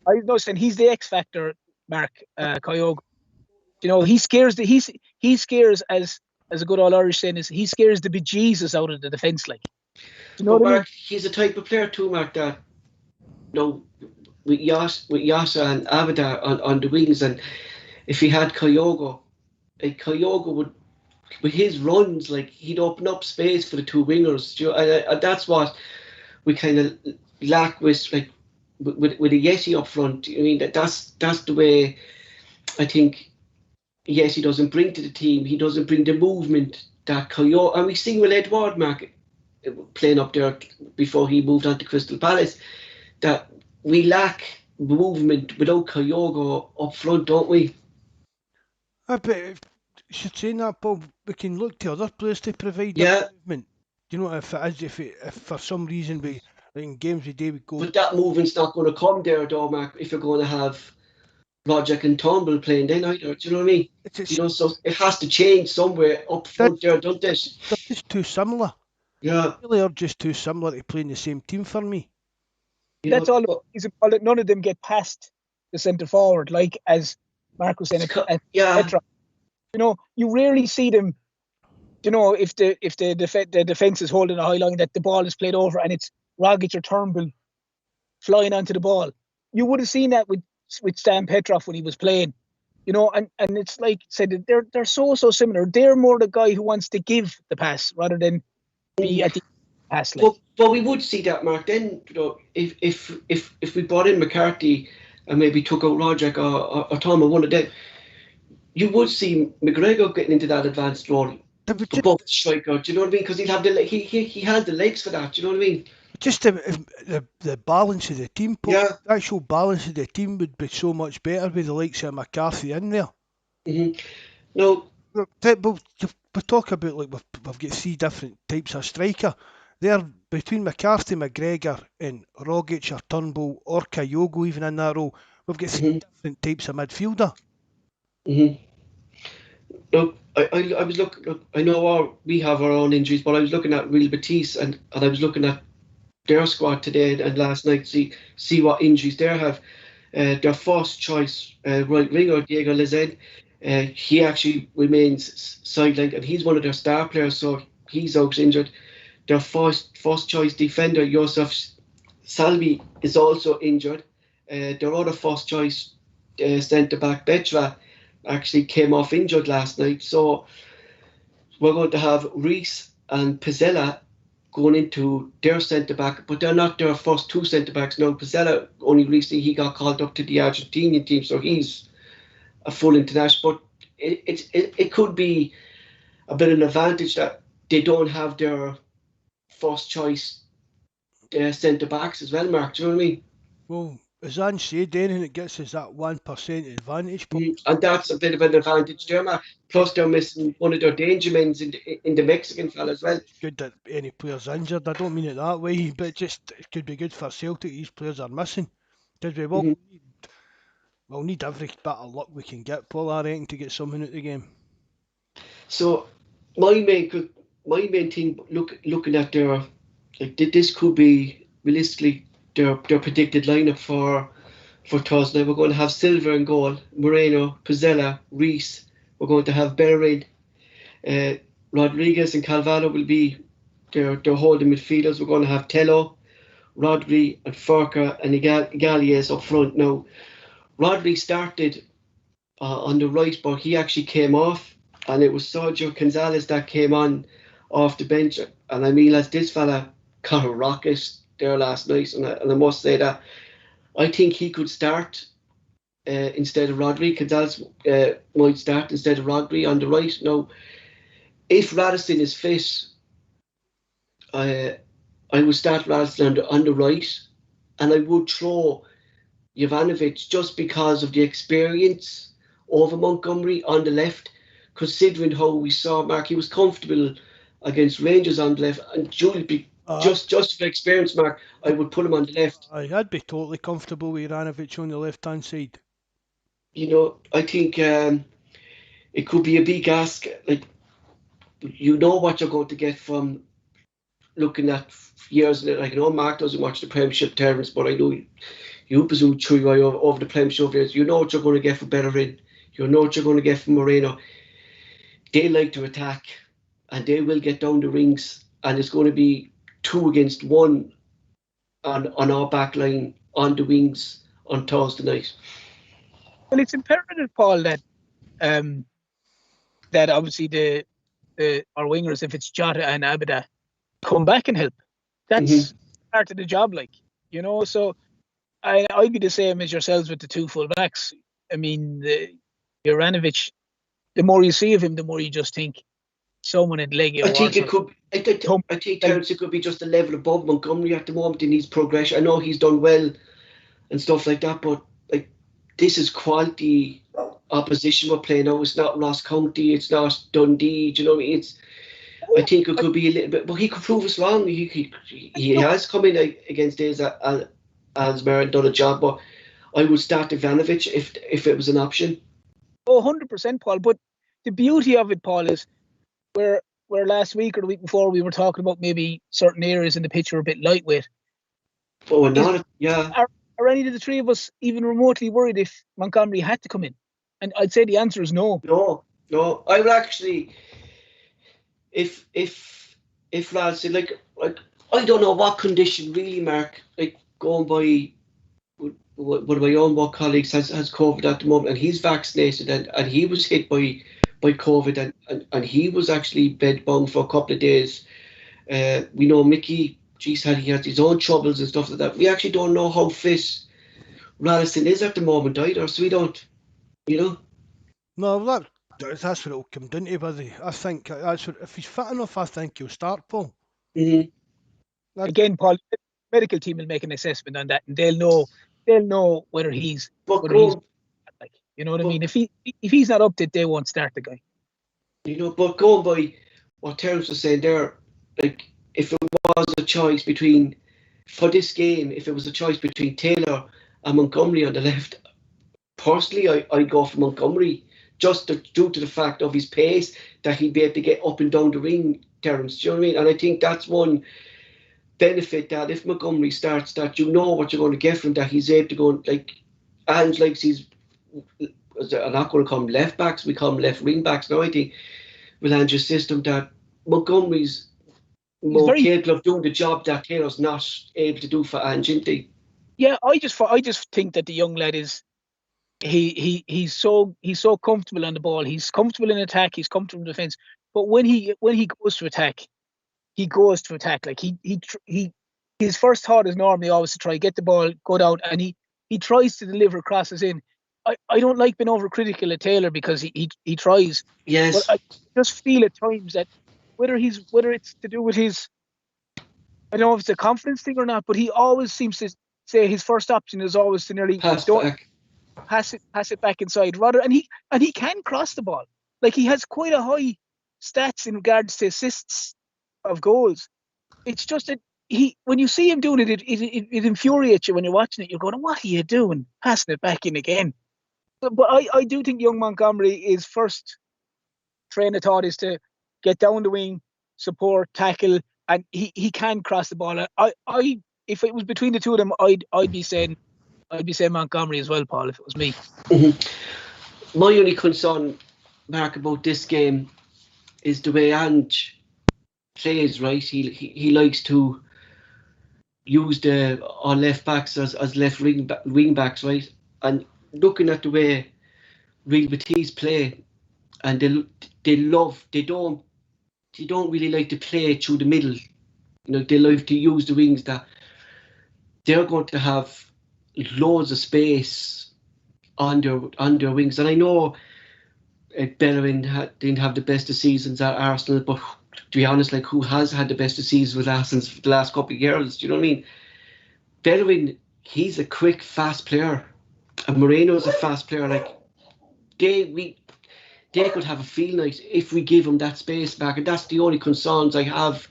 I was saying he's the X factor, Mark Kyogo. You know, he scares as a good old Irish saying is he scares the bejesus out of the defence. Like, you know But what I mean? Mark, he's a type of player too, Mark, that with Yasa and Abada on the wings, and if he had Kyogo, like Kyogo would, with his runs, like he'd open up space for the two wingers. And that's what we kind of lack with a Yeti up front. I mean, that's the way I think Yeti doesn't bring to the team. He doesn't bring the movement that Kyogo, and we seen with Edward, Mark, playing up there before he moved on to Crystal Palace, that we lack movement without Kyogo up front, don't we? I bet you should say that, Bob. We can look to other players to provide Yeah. that movement. You know, if for some reason we, like in games we do, we go. But that movement's not going to come there, though, Mark, if you're going to have Rogic and Turnbull playing then either. Do you know what I mean? So it has to change somewhere up front there, don't it? They're just too similar. Yeah. They really are just too similar to play in the same team for me. That's all. None of them get past the centre forward, like as Mark was saying. Yeah. Petra. You know, you rarely see them. You know, if the defence is holding a high line, that the ball is played over and it's Rogic or Turnbull flying onto the ball. You would have seen that with Stan Petrov when he was playing. You know, and it's like said, they're so similar. They're more the guy who wants to give the pass rather than be at the pass line. But we would see that, Mark. Then, you know, if we brought in McCarthy and maybe took out Rogic or Tom or one of them, you would see McGregor getting into that advanced role above the striker. Do you know what I mean? Because he'd have he has the legs for that. Do you know what I mean? Just the balance of the team. Yeah. The actual balance of the team would be so much better with the likes of McCarthy in there. Mm-hmm. No. We talk about like we've got three different types of striker. They're between McCarthy, McGregor, and Rogic or Turnbull or Kyogo even in that role. We've got three different types of midfielder. Mm-hmm. Look, I was looking. I know we have our own injuries, but I was looking at Real Betis and I was looking at their squad today and last night to see what injuries they have. Their first choice right winger Diego Lizette, he actually remains sidelined and he's one of their star players, so he's out injured. Their first choice defender Josef Salvi is also injured. Their other first choice centre back Betra actually came off injured last night, so we're going to have Reese and Pizzella going into their centre back, but they're not their first two centre backs now. Pizzella only recently he got called up to the Argentinian team, so he's a full international. But it could be a bit of an advantage that they don't have their first choice centre backs as well, Mark. Do you know what I mean? Well, as Ange said, anything that gets us that 1% advantage. And that's a bit of an advantage there, Mark. Plus, they're missing one of their danger men in the Mexican fella as well. It's good that any player's injured. I don't mean it that way, but it could be good for Celtic. These players are missing. Because we will we'll need every bit of luck we can get, Paul, I reckon, to get something out of the game. So, my main thing, looking at their, like, this could be realistically their predicted lineup for Thursday. We're going to have Silva in goal, Moreno, Pizzella, Reese. We're going to have Bellerin. Rodriguez and Calvado will be their holding midfielders. We're going to have Tello, Rodri and Furca and Igalias up front. Now, Rodri started on the right, but he actually came off, and it was Sergio Gonzalez that came on off the bench. And I mean, as this fella got a rocket there last night, and I must say that I think he could start instead of Rodri. Gonzalez might start instead of Rodri on the right. Now, if Radisson is fit, I would start Radisson on the right, and I would throw Jovanovic just because of the experience over Montgomery on the left, considering how we saw Mark, he was comfortable against Rangers on the left, and Julie, Uh, just for experience, Mark, I would put him on the left. I'd be totally comfortable with Ivanovic on the left-hand side. I think it could be a big ask. Like, you know what you're going to get from looking at years. Like, I know Mark doesn't watch the Premiership terms, but I know you presume through over the Premiership years. You know what you're going to get from Bellerin. You know what you're going to get from Moreno. They like to attack, and they will get down the rings, and it's going to be 2 against 1 on our back line on the wings on Thursday night. Well, it's imperative, Paul, that that obviously our wingers, if it's Jota and Abida, come back and help. That's part of the job, So I'd be the same as yourselves with the 2 full backs. I mean, Juranovic, the more you see of him, the more you just think someone in leg. I think it could. I think Terence, it could be just a level above Montgomery at the moment. He needs progression. I know he's done well and stuff like that, but this is quality opposition we're playing now. It's not Ross County. It's not Dundee. Do you know what I mean? I think it could be a little bit, but he could prove us wrong. He has come in against Days Alsmer and done a job, but I would start Ivanovic if it was an option. 100%, Paul. But the beauty of it, Paul, is where last week or the week before we were talking about maybe certain areas in the pitch were a bit lightweight. Oh, not yeah. Are any of the 3 of us even remotely worried if Montgomery had to come in? And I'd say the answer is no. No. I would actually, if lads say like I don't know what condition really, Mark. Like going by one of my own work colleagues has COVID at the moment, and he's vaccinated, and he was hit by COVID, and he was actually bed bound for a couple of days. We know Mickey, he has his own troubles and stuff like that. We actually don't know how fit Radisson is at the moment either, so we don't, No, that's what it'll come down to, buddy. I think that's what, if he's fit enough, I think he'll start, Paul. Mm-hmm. Again, Paul, the medical team will make an assessment on that, and they'll know whether he's you know what I mean. If he's not up to it, they won't start the guy. But going by what Terence was saying there, like if it was a choice for this game, if it was a choice between Taylor and Montgomery on the left, personally, I'd go for Montgomery just due to the fact of his pace, that he'd be able to get up and down the ring, Terence. Do you know what I mean? And I think that's one benefit, that if Montgomery starts, that you know what you're going to get from that. He's able to go and he's. I'm not going to call them left backs, we call them left wing backs now. I think with Andrew's system that Montgomery's more capable of doing the job that Taylor's not able to do for Ange, isn't he? Yeah, I just think that the young lad is he's so comfortable on the ball. He's comfortable in attack. He's comfortable in defence. But when he goes to attack, he goes to attack. Like his first thought is normally always to try get the ball, go down, and he tries to deliver crosses in. I don't like being overcritical of Taylor because he tries. Yes. But I just feel at times that whether it's to do with his, I don't know if it's a confidence thing or not, but he always seems to say his first option is always to nearly pass it back inside rather, and he can cross the ball. Like he has quite a high stats in regards to assists of goals. It's just that when you see him doing it infuriates you when you're watching it. You're going, what are you doing? Passing it back in again. But I do think young Montgomery, is first train of thought is to get down the wing, support, tackle, and he can cross the ball. I if it was between the two of them, I'd be saying Montgomery as well, Paul, if it was me. Mm-hmm. My only concern, Mark, about this game is the way Ange plays. Right, he likes to use our left backs as left wing backs, right? And looking at the way Real Betis play, and they don't really like to play through the middle. They like to use the wings, that they're going to have loads of space on their wings. And I know Bellerin didn't have the best of seasons at Arsenal, but to be honest, who has had the best of seasons with Arsenal for the last couple of years? Do you know what I mean? Bellerin he's a quick, fast player. And Moreno's a fast player. Like they could have a field night if we give him that space back. And that's the only concerns I have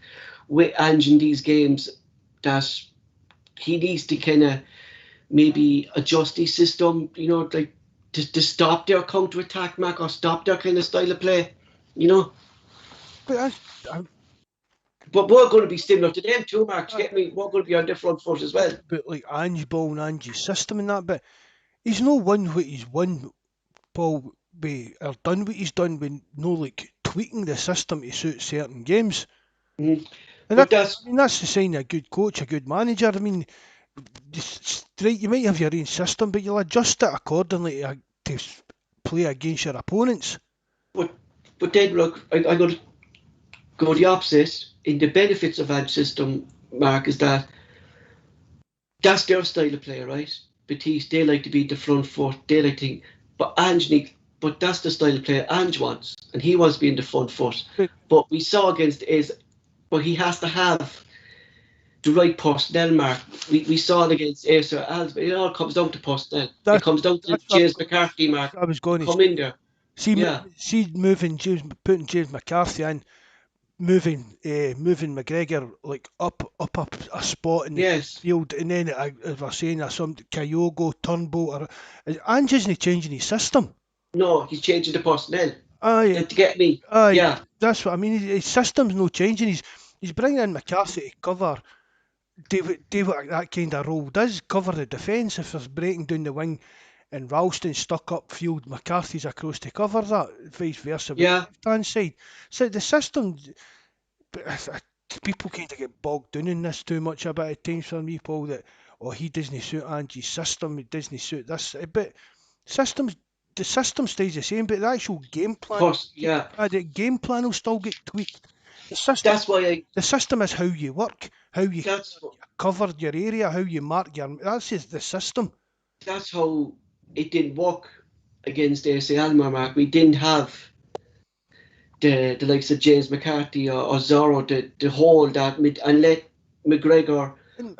with Ange in these games, that he needs to kind of maybe adjust his system, like to stop their counter attack, Mac, or stop their kind of style of play, But But we're going to be similar to them too, Mark. Get me? We're going to be on their front foot as well. but like Ange ball and Ange's system and that, but he's no won what he's won, Paul, or done what he's done with no like tweaking the system to suit certain games. Mm-hmm. And that's the sign of a good coach, a good manager. I mean, you might have your own system, but you'll adjust it accordingly to play against your opponents. But then, look, I'm going to go the opposite. In the benefits of Ange's system, Mark, is that's their style of play, right? Betis, they like to be the front foot, they like to, but but that's the style of play Ange wants, and he wants to be in the front foot. But we saw against but he has to have the right personnel, Mark. We saw it against Acer Alves, but it all comes down to personnel. It comes down to James McCarthy, Mark. I was going to come in there. Putting James McCarthy in, moving McGregor like up a spot in the field, and then as we're saying, some Kyogo, Turnbull, Ange isn't changing his system. No, he's changing the personnel. To get me. That's what I mean. His system's no changing. He's bringing in McCarthy to cover David that kind of role does, cover the defence if there's breaking down the wing and Ralston stuck upfield, McCarthy's across to cover that, vice versa. Left hand side. So the system, people kind of get bogged down in this too much a bit at times for me, Paul, that he doesn't suit Angie's system, he doesn't suit this, but the system stays the same, but the actual game plan, the game plan will still get tweaked. The system, the system is how you work, how you cover your area, how you mark that's just the system. That's how it didn't work against AC Alkmaar, Mark. We didn't have the likes of James McCarthy or Zorro to hold that and let McGregor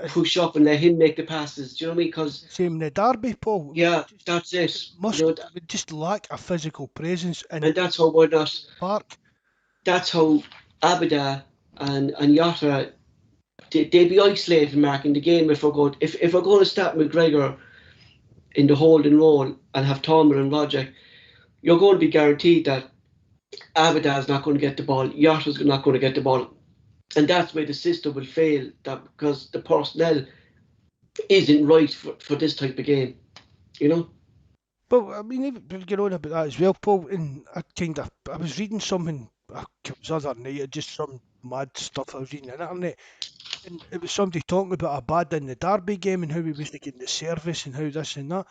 push up and let him make the passes. Do you know what I mean? Because same in the derby, Paul. Yeah, that's it. We just lack a physical presence, and that's how we're not. Park. That's how Abada and Yota they'd be isolated, Mark, in the game if we're going to start McGregor in the holding role and have Tomer and Roger, you're going to be guaranteed that Abada's not going to get the ball, Yota's not going to get the ball, and that's where the system will fail. That because the personnel isn't right for this type of game, But I mean, we'll get on about that as well, Paul. And I was reading something. It was other night, just some mad stuff I was reading on the internet. And it was somebody talking about Abada in the derby game and how he was getting the service and how this and that.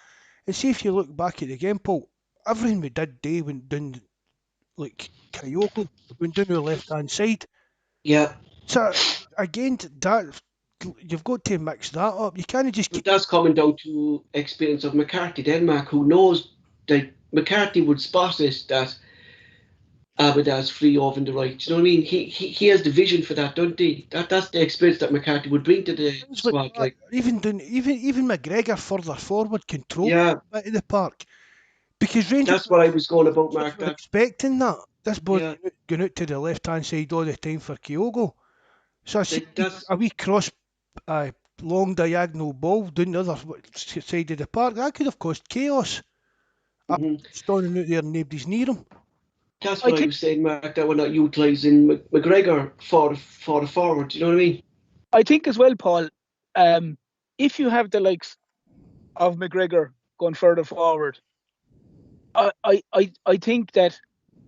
And see if you look back at the game, Paul, everything we did day went down, like Kyogo, went down the left hand side. Yeah. So again, that you've got to mix that up. You can't just keep. That's coming down to experience of McCarthy, Denmark, who knows that McCarthy would spot it that Abada's free over in the right. Do you know what I mean? He has the vision for that, don't he? That's the experience that McCarthy would bring to the squad. Like even McGregor further forward, control a bit of the park. Because Rangers. That's what I was going about, Mark. Expecting that. This boy going out to the left hand side all the time for Kyogo. So a wee cross, long diagonal ball down the other side of the park, that could have caused chaos. Standing out there and nobody's near him. That's what I was saying, Mark, that we're not utilising McGregor for the forward. Do you know what I mean? I think as well, Paul, if you have the likes of McGregor going further forward, I think that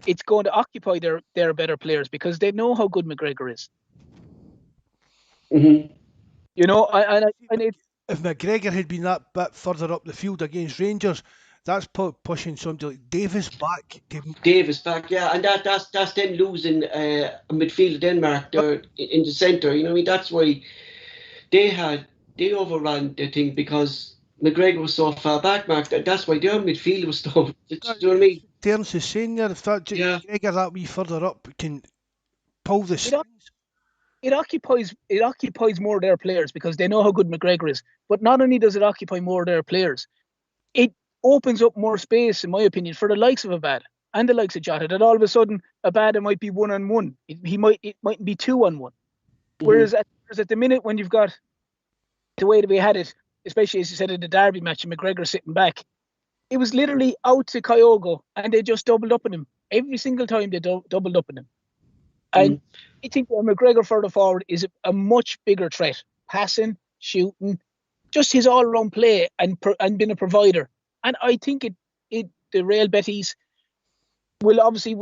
it's going to occupy their better players because they know how good McGregor is. Mm-hmm. If McGregor had been that bit further up the field against Rangers, that's pushing somebody like Davis back. Davis back, yeah, and that's them losing a midfield of Denmark there in the centre. You know, I mean, that's why they overran the thing because McGregor was so far back, Mark. That's why their midfield was so. Do you know what I mean? Terence is saying there, if that McGregor that wee further up can pull the strings. it occupies more of their players because they know how good McGregor is. But not only does it occupy more of their players, it opens up more space, in my opinion, for the likes of Abada and the likes of Jota. That all of a sudden Abada might be 1-on-1. It mightn't be 2-on-1. Whereas at the minute when you've got the way that we had it, especially as you said in the Derby match, and McGregor sitting back, it was literally out to Kyogo, and they just doubled up on him every single time. They doubled up on him, and I think McGregor further forward is a much bigger threat, passing, shooting, just his all-round play and being a provider. And I think the Real Betis will obviously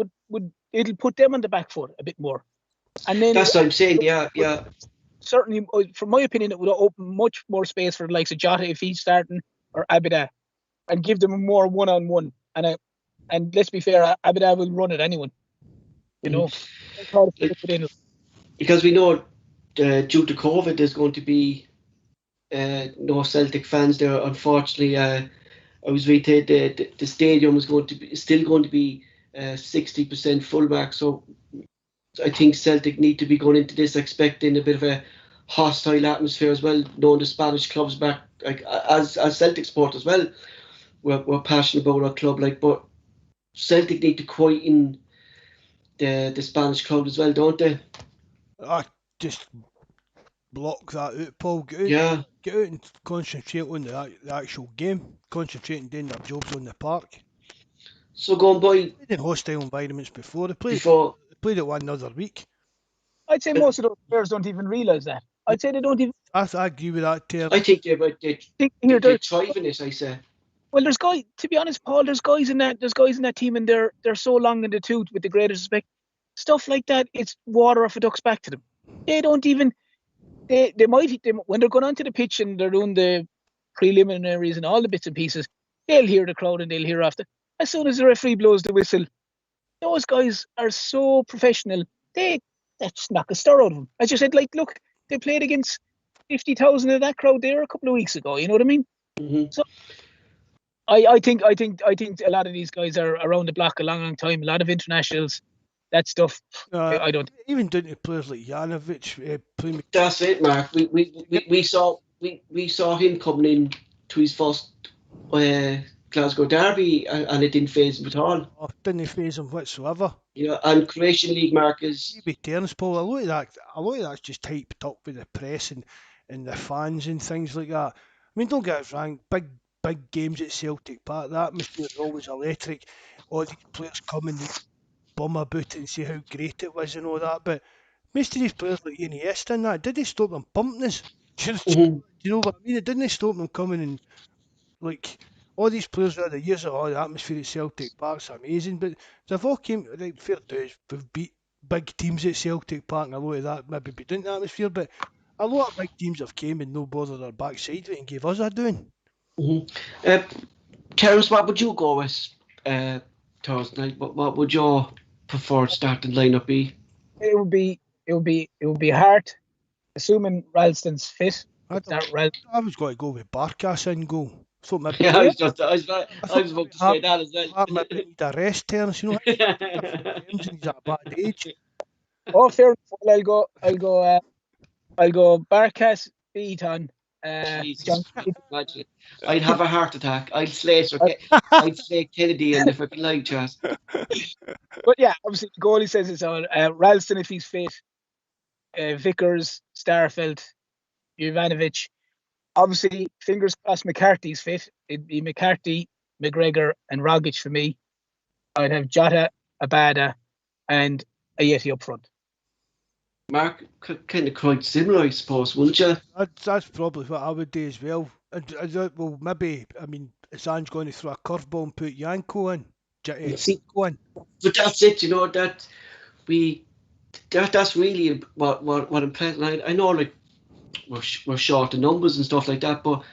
it'll put them on the back foot a bit more. And then that's what I'm saying. Yeah. Certainly, from my opinion, it would open much more space for the likes of Jota if he's starting, or Abada, and give them a more one-on-one. And let's be fair, Abada will run at anyone. You know, because we know due to COVID, there's going to be no Celtic fans there. Unfortunately, I was reading the stadium is still going to be 60% full back. So I think Celtic need to be going into this expecting a bit of a hostile atmosphere as well, knowing the Spanish clubs back, like as Celtic sport as well. We're passionate about our club, but Celtic need to quieten the Spanish club as well, don't they? I just block that out, Paul. Get out and concentrate on the actual game. Concentrate on doing their jobs on the park. So going by... They played in hostile environments before. They played it one other week. I'd say most of those players don't even realise that. I'd say they don't even... I agree with that, Terry. I think they're thriving it, I say. Well, to be honest, Paul, there's guys in that team, and they're so long in the tooth, with the greatest respect. Stuff like that, it's water off a duck's back to them. They don't even... They might, when they're going onto the pitch and they're doing the preliminaries and all the bits and pieces, they'll hear the crowd and they'll hear after. As soon as the referee blows the whistle, those guys are so professional. That's knock a stir out of them. As you said, look, they played against 50,000 of that crowd there a couple of weeks ago. You know what I mean? Mm-hmm. So I think a lot of these guys are around the block a long time. A lot of internationals, that stuff. I don't even down to players like Janovic. That's it, Mark. We saw him coming in to his first Glasgow derby, and it didn't faze him at all. Oh, didn't faze him whatsoever. Yeah, and Croatian League, Mark, is... Turns, Paul. A lot of that's just typed up with the press and the fans and things like that. I mean, don't get us wrong, big games at Celtic Park, the atmosphere is always electric. All these players come and bum about it and say how great it was and all that, but most of these players like Iniesta and that, did they stop them pumping us? Do you know what I mean? It didn't stop them coming and, like, all these players over the years of the atmosphere at Celtic Park's amazing, but they've all came, like, fair dues, we've beat big teams at Celtic Park, and a lot of that maybe be down the atmosphere, but a lot of big teams have came and no bother their backside with it and gave us a doing. Terence, what would you go with Thursday night? What would your preferred starting lineup be? It would be hard, assuming Ralston's fit. I was going to go with Barkas in goal. I was about to say that as well. Maybe need a rest, Terence, you know. He's at a bad age. Oh, fair enough. I'll go Barkas, Beaton. Imagine. I'd have a heart attack. I'd slay Kennedy and if I could lie, Chas. But yeah, obviously the goalie says it's on. Ralston if he's fit. Vickers, Starfelt, Jovanovic. Obviously, fingers crossed McCarthy's fit. It'd be McCarthy, McGregor, and Rogic for me. I'd have Jota, Abada, and Ayeti up front. Mark, kind of quite similar, I suppose, wouldn't you? That's probably what I would do as well. Well, maybe, I mean, Zan's going to throw a curveball and put Yanko in. But that's it, you know, that's really what I'm playing. I know, like, we're short of numbers and stuff like that, but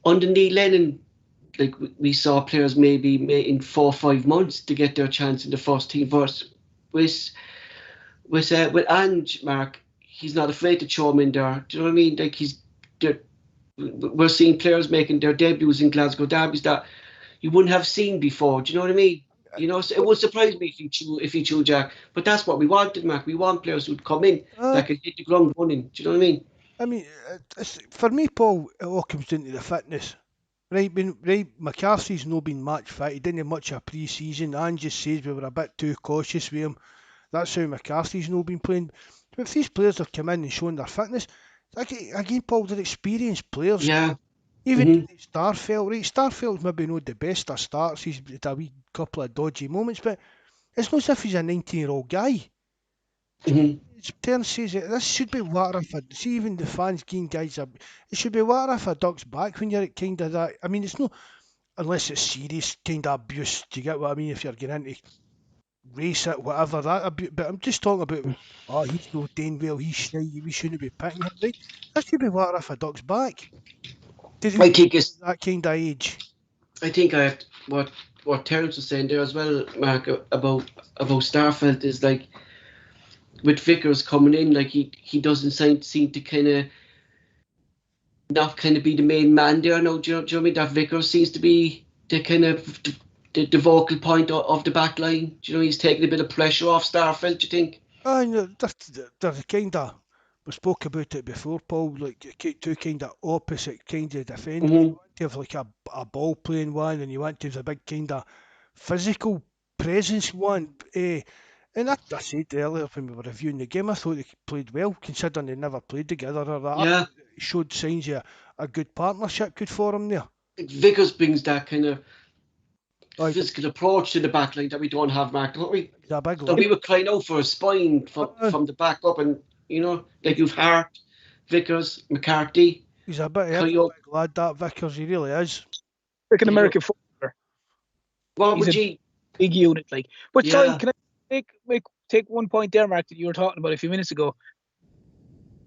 under Neil Lennon, like, we saw players maybe in 4 or 5 months to get their chance in the first team. But with Ange, Mark, he's not afraid to throw him in there. Do you know what I mean? Like, we're seeing players making their debuts in Glasgow derbies that you wouldn't have seen before. Do you know what I mean? You know, so it would surprise me if he chew Jack. But that's what we wanted, Mark. We want players who'd come in that can hit the ground running. Do you know what I mean? I mean, for me, Paul, it all comes down to the fitness. Right, McCarthy's no been match fit. He didn't have much of pre-season. Ange just says we were a bit too cautious with him. That's how McCarthy's no been playing. But if these players have come in and shown their fitness, again, Paul, they're experienced players. Yeah. Even Starfelt, right? Starfelt's maybe not the best of starts. He's had a wee couple of dodgy moments, but it's not as if he's a 19-year-old guy. Terence says this should be water for. See, even the fans getting guys up. It should be water for a duck's back when you're at kind of that. I mean, it's not unless it's serious kind of abuse. Do you get what I mean? If you're getting into race it, whatever that abuse. But I'm just talking about. Oh, he's no doing well. He's shy. We shouldn't be picking him. Right? That should be water for a duck's back. I think it's that kind of age. I think what Terence was saying there as well, Mark, about Starfelt is like with Vickers coming in, like he doesn't seem to kind of not kind of be the main man there now. Do you know what I mean? That Vickers seems to be the kind of the vocal point of the back line. Do you know, he's taking a bit of pressure off Starfelt, do you think? They're kind of, we spoke about it before, Paul, like two kind of opposite kind of defenders. You want to have like a ball playing one, and you want to have a big kind of physical presence one. And I said earlier when we were reviewing the game, I thought they played well, considering they never played together. Or that. Yeah. Showed signs of a good partnership could form there. Vickers brings that kind of physical approach to the back line that we don't have, Mark, don't we? He's a big so we were crying out for a spine from the back up, and you know, like you've Hart, Vickers, McCarthy. He's a big lad, that Vickers. He really is. Like an American footballer. What would you? Big unit, like. But sorry, can I take one point there, Mark, that you were talking about a few minutes ago?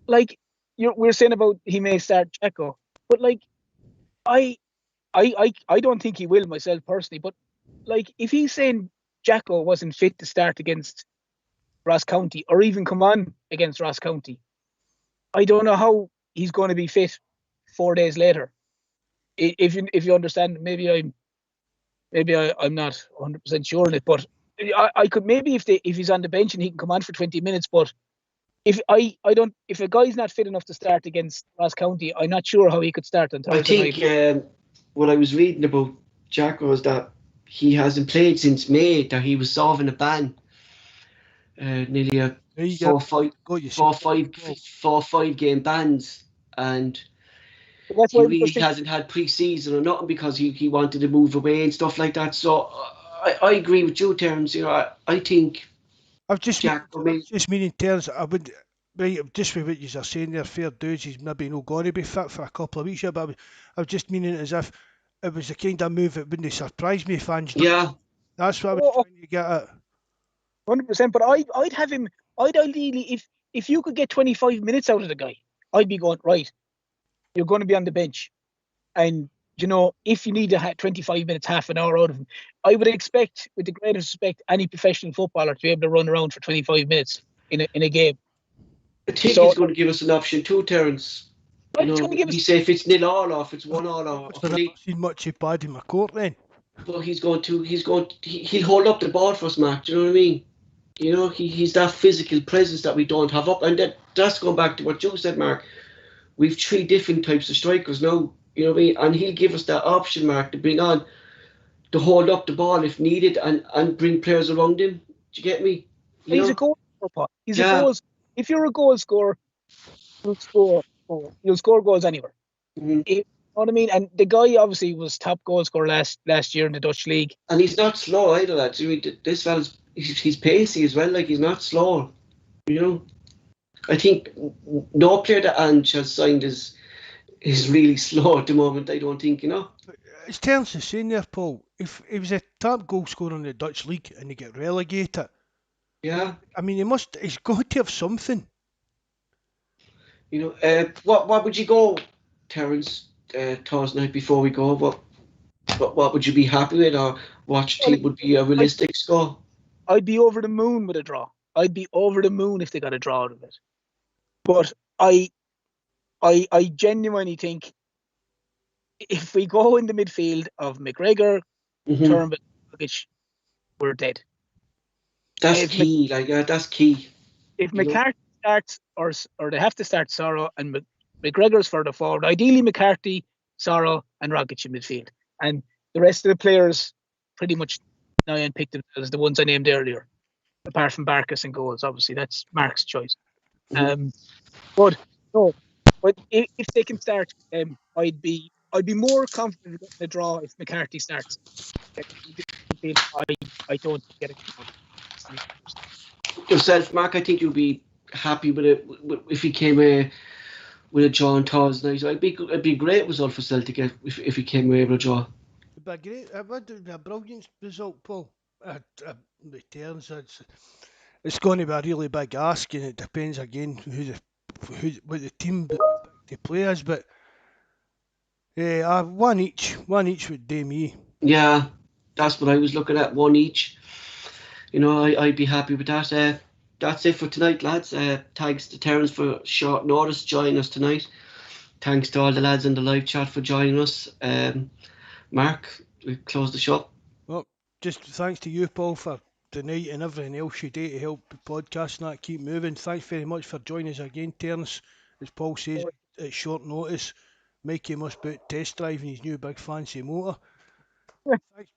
Like we're saying about he may start Checo, but like I don't think he will myself personally. But like if he's saying Jacko wasn't fit to start against Ross County or even come on against Ross County, I don't know how he's going to be fit 4 days later. If you understand, maybe I'm not 100% sure on it, but I could maybe if he's on the bench and he can come on for 20 minutes, but if a guy's not fit enough to start against Ross County, I'm not sure how he could start on Thursday night. I think what I was reading about Jacko was that he hasn't played since May, that he was solving a ban. Nearly a 4-5 game bans, and he really hasn't had pre-season or nothing because he wanted to move away and stuff like that. So I agree with you, Terence. You know, I think meaning Terence. I would just with what you are saying there, fair dues. He's maybe not going to be fit for a couple of weeks yet, but I was just meaning it as if it was the kind of move that wouldn't surprise me if fans. Yeah, that's what I was trying to get at. 100%, but I'd have him. I'd ideally, if you could get 25 minutes out of the guy, I'd be going right. You're going to be on the bench, and you know if you need to have 25 minutes, half an hour out of him, I would expect, with the greatest respect, any professional footballer to be able to run around for 25 minutes in a game. I think he's going to give us an option too, Terence. You know, he say if it's 0-0 or if it's 1-0 or. I've not seen much of bad in my court then. But he'll hold up the ball for us, Mark. Do you know what I mean? You know, he's that physical presence that we don't have up. And that's going back to what you said, Mark. We've 3 different types of strikers now. You know what I mean? And he'll give us that option, Mark, to bring on, to hold up the ball if needed and bring players around him. Do you get me? He's a goal scorer. A goal. If you're a goal scorer, you'll score goals anywhere. Mm-hmm. You know what I mean? And the guy obviously was top goal scorer last year in the Dutch league. And he's not slow either, lads. This fella's he's pacey as well. Like, he's not slow. You know, I think no player that Ange has signed is really slow at the moment. I don't think, you know. It's Terence is saying there, Paul. If he was a top goal scorer in the Dutch league and they get relegated, yeah. I mean, he's got to have something. You know, what would you go, Terence? Thursday night before we go, what would you be happy with, or what team would be a realistic score? I'd be over the moon with a draw. I'd be over the moon if they got a draw out of it. But I genuinely think if we go in the midfield of McGregor, Turnbull, we're dead. That's If key. That's key. if You know? McCarthy starts, or they have to start Sorrow and McGregor's further forward. Ideally, McCarthy, Sorrow, and Rogic in midfield, and the rest of the players pretty much now picked as the ones I named earlier, apart from Barkas and goals. Obviously, that's Mark's choice. Mhm. But no, but if they can start, I'd be more confident in getting a draw if McCarthy starts. I don't get it. Yourself, Mark, I think you'll be happy with it if he came away with a draw on Thursday night. It'd be a great result for Celtic if he came away with a draw. It'd be a great, it would be a brilliant result, Paul. Returns, it's going to be a really big ask, and it depends again what the team they play is. But one each would do me. Yeah, that's what I was looking at. One each. I'd be happy with that. That's it for tonight, lads. Thanks to Terence for short notice joining us tonight. Thanks to all the lads in the live chat for joining us. Mark, we close the shop. Well, just thanks to you, Paul, for tonight and everything else you do to help the podcast and that keep moving. Thanks very much for joining us again, Terence. As Paul says, at short notice, Mikey must be out test driving his new big fancy motor.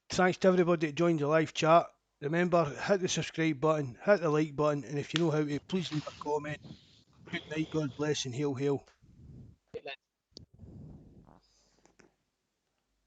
Thanks to everybody that joined the live chat. Remember, hit the subscribe button, hit the like button, and if you know how to, please leave a comment. Good night, God bless, and hail, hail.